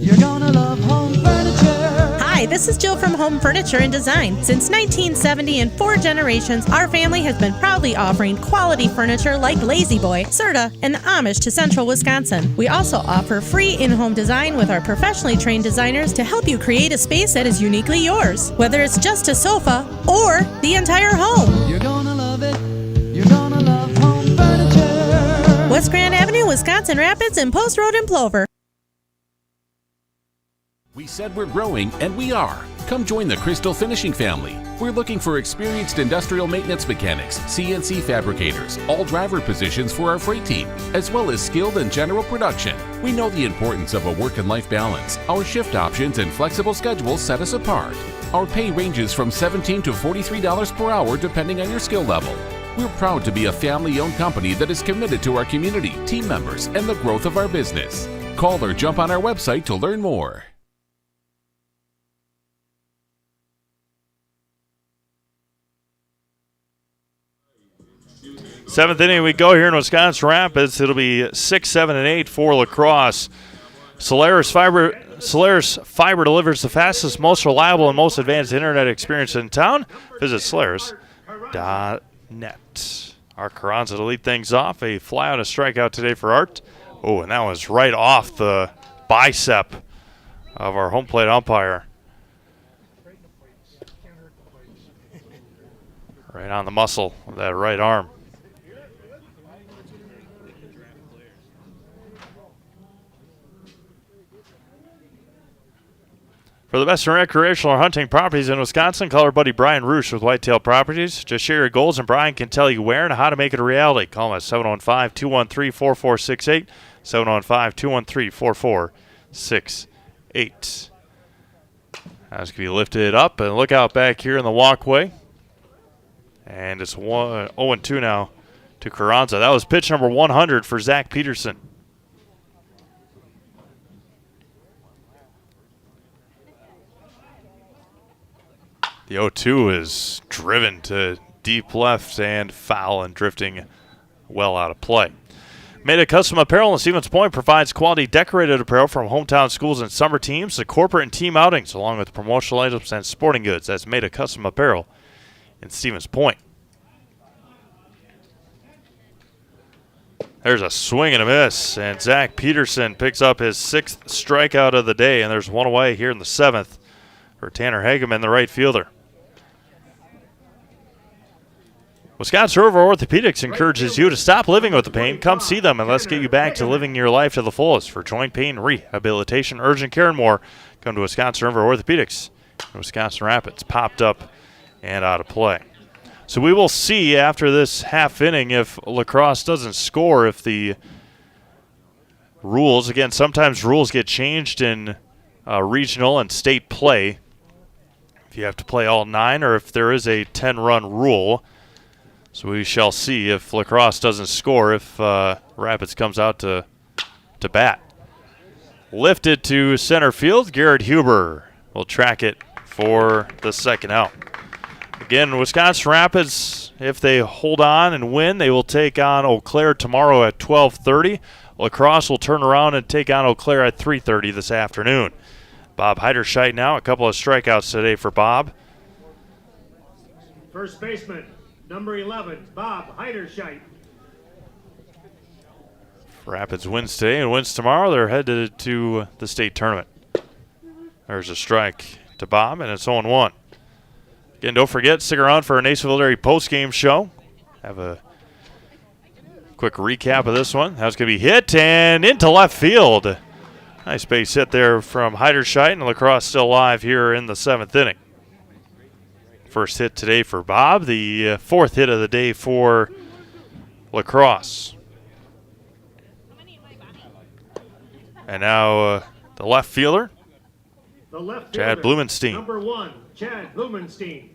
You're gonna love home furniture. Hi, this is Jill from Home Furniture and Design. Since 1970 and 4 generations, our family has been proudly offering quality furniture like Lazy Boy, Serta, and the Amish to Central Wisconsin. We also offer free in-home design with our professionally trained designers to help you create a space that is uniquely yours, whether it's just a sofa or the entire home. You're gonna love it. You're gonna love home furniture. West Grand Avenue, Wisconsin Rapids, and Post Road in Plover. We said we're growing, and we are. Come join the Crystal Finishing family. We're looking for experienced industrial maintenance mechanics, CNC fabricators, all driver positions for our freight team, as well as skilled and general production. We know the importance of a work and life balance. Our shift options and flexible schedules set us apart. Our pay ranges from $17 to $43 per hour depending on your skill level. We're proud to be a family-owned company that is committed to our community, team members, and the growth of our business. Call or jump on our website to learn more. Seventh inning we go here in Wisconsin Rapids. It'll be 6, 7, and 8 for Lacrosse. Solaris Fiber delivers the fastest, most reliable, and most advanced internet experience in town. Visit Solaris.net. Art Carranza to lead things off. A fly out, a strikeout today for Art. Oh, and that was right off the bicep of our home plate umpire. Right on the muscle of that right arm. For the best in recreational or hunting properties in Wisconsin, call our buddy Brian Roosh with Whitetail Properties. Just share your goals, and Brian can tell you where and how to make it a reality. Call him at 715-213-4468, 715-213-4468. That's going to be lifted up, and look out back here in the walkway. And it's 0-2 now to Carranza. That was pitch number 100 for Zach Peterson. The 0-2 is driven to deep left and foul and drifting well out of play. Made a Custom Apparel in Stevens Point provides quality decorated apparel from hometown schools and summer teams to corporate and team outings, along with promotional items and sporting goods. That's Made a Custom Apparel in Stevens Point. There's a swing and a miss, and Zach Peterson picks up his 6th strikeout of the day, and there's one away here in the 7th for Tanner Hageman, the right fielder. Wisconsin River Orthopedics encourages you to stop living with the pain. Come see them and let's get you back to living your life to the fullest. For joint pain, rehabilitation, urgent care, and more, come to Wisconsin River Orthopedics in Wisconsin Rapids. Popped up and out of play. So we will see after this half inning if La Crosse doesn't score, if the rules, again, sometimes rules get changed in regional and state play. If you have to play all 9 or if there is a 10-run rule. So we shall see if La Crosse doesn't score, if Rapids comes out to bat. Lifted to center field. Garrett Huber will track it for the second out. Again, Wisconsin Rapids, if they hold on and win, they will take on Eau Claire tomorrow at 12:30. La Crosse will turn around and take on Eau Claire at 3:30 this afternoon. Bob Heiderscheit now, a couple of strikeouts today for Bob. First baseman, number 11, Bob Heiderscheit. Rapids wins today and wins tomorrow. They're headed to the state tournament. There's a strike to Bob, and it's 0-1. Again, don't forget, stick around for our Nacerville Dairy post-game show. Have a quick recap of this one. That's going to be hit and into left field. Nice base hit there from Heiderscheit, and La Crosse still alive here in the 7th inning. First hit today for Bob, the 4th hit of the day for La Crosse. And now the left fielder, Chad Blumenstein. Number 1, Chad Blumenstein.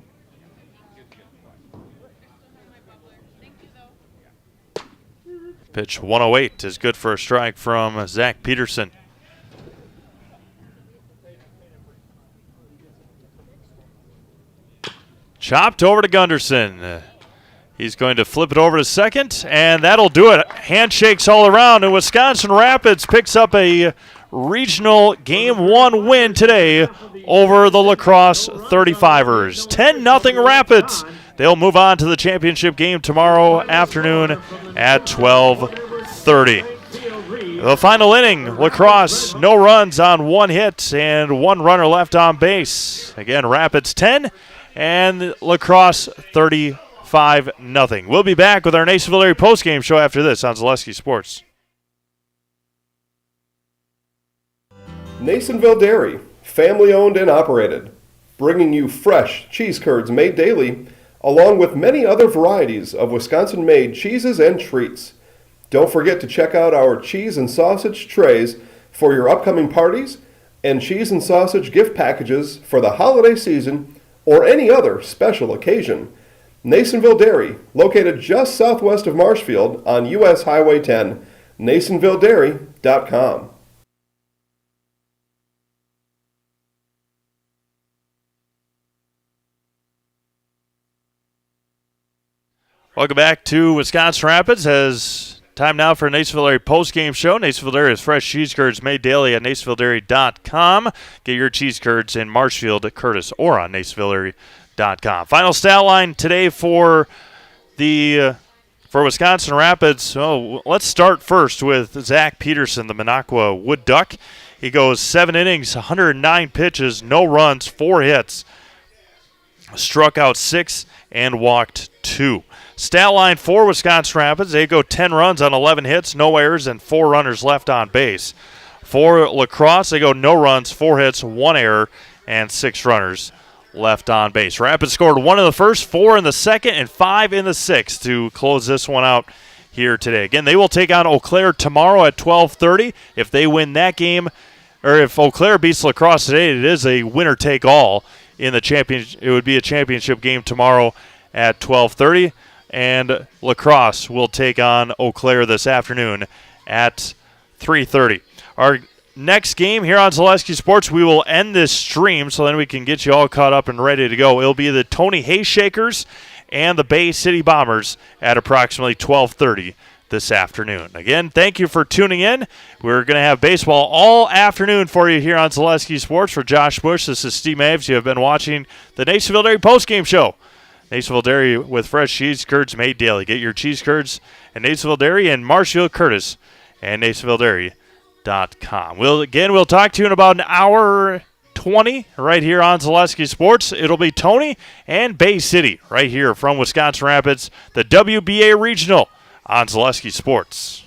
Pitch 108 is good for a strike from Zach Peterson. Chopped over to Gunderson. He's going to flip it over to second, and that'll do it. Handshakes all around, and Wisconsin Rapids picks up a regional Game 1 win today over the La Crosse 35ers. 10-0 Rapids. They'll move on to the championship game tomorrow afternoon at 12:30. The final inning, La Crosse, no runs on 1 hit and 1 runner left on base. Again, Rapids 10 and La Crosse 35-0. We'll be back with our Nacerville Dairy postgame show after this on Zaleski Sports. Nacerville Dairy, family owned and operated, bringing you fresh cheese curds made daily, along with many other varieties of Wisconsin-made cheeses and treats. Don't forget to check out our cheese and sausage trays for your upcoming parties and cheese and sausage gift packages for the holiday season or any other special occasion. Nacerville Dairy, located just southwest of Marshfield on U.S. Highway 10, NacervilleDairy.com. Welcome back to Wisconsin Rapids. As time now for a Nacerville Dairy postgame show. Nacerville Dairy is fresh cheese curds made daily at NacervilleDairy.com. Get your cheese curds in Marshfield, Curtis, or on NacervilleDairy.com. Final stat line today for Wisconsin Rapids. So let's start first with Zach Peterson, the Minocqua Wood Duck. He goes 7 innings, 109 pitches, no runs, 4 hits, struck out 6, and walked 2. Stat line for Wisconsin Rapids, they go 10 runs on 11 hits, no errors, and 4 runners left on base. For La Crosse, they go no runs, 4 hits, 1 error, and 6 runners left on base. Rapids scored 1 in the first, 4 in the second, and 5 in the 6th to close this one out here today. Again, they will take on Eau Claire tomorrow at 12:30. If they win that game, or if Eau Claire beats La Crosse today, it is a winner-take-all in the championship. It would be a championship game tomorrow at 12:30, and La Crosse will take on Eau Claire this afternoon at 3:30. Our next game here on Zaleski Sports, we will end this stream so then we can get you all caught up and ready to go. It'll be the Tony Hayshakers and the Bay City Bombers at approximately 12:30 this afternoon. Again, thank you for tuning in. We're going to have baseball all afternoon for you here on Zaleski Sports. For Josh Bush, this is Steve Maves. You have been watching the Nationville Dairy postgame show. Nationville Dairy with fresh cheese curds made daily. Get your cheese curds at Nationville Dairy and Marshall Curtis and NationvilleDairy.com. We'll talk to you in about an hour 20 right here on Zaleski Sports. It'll be Tony and Bay City right here from Wisconsin Rapids, the WBA Regional on Zaleski Sports.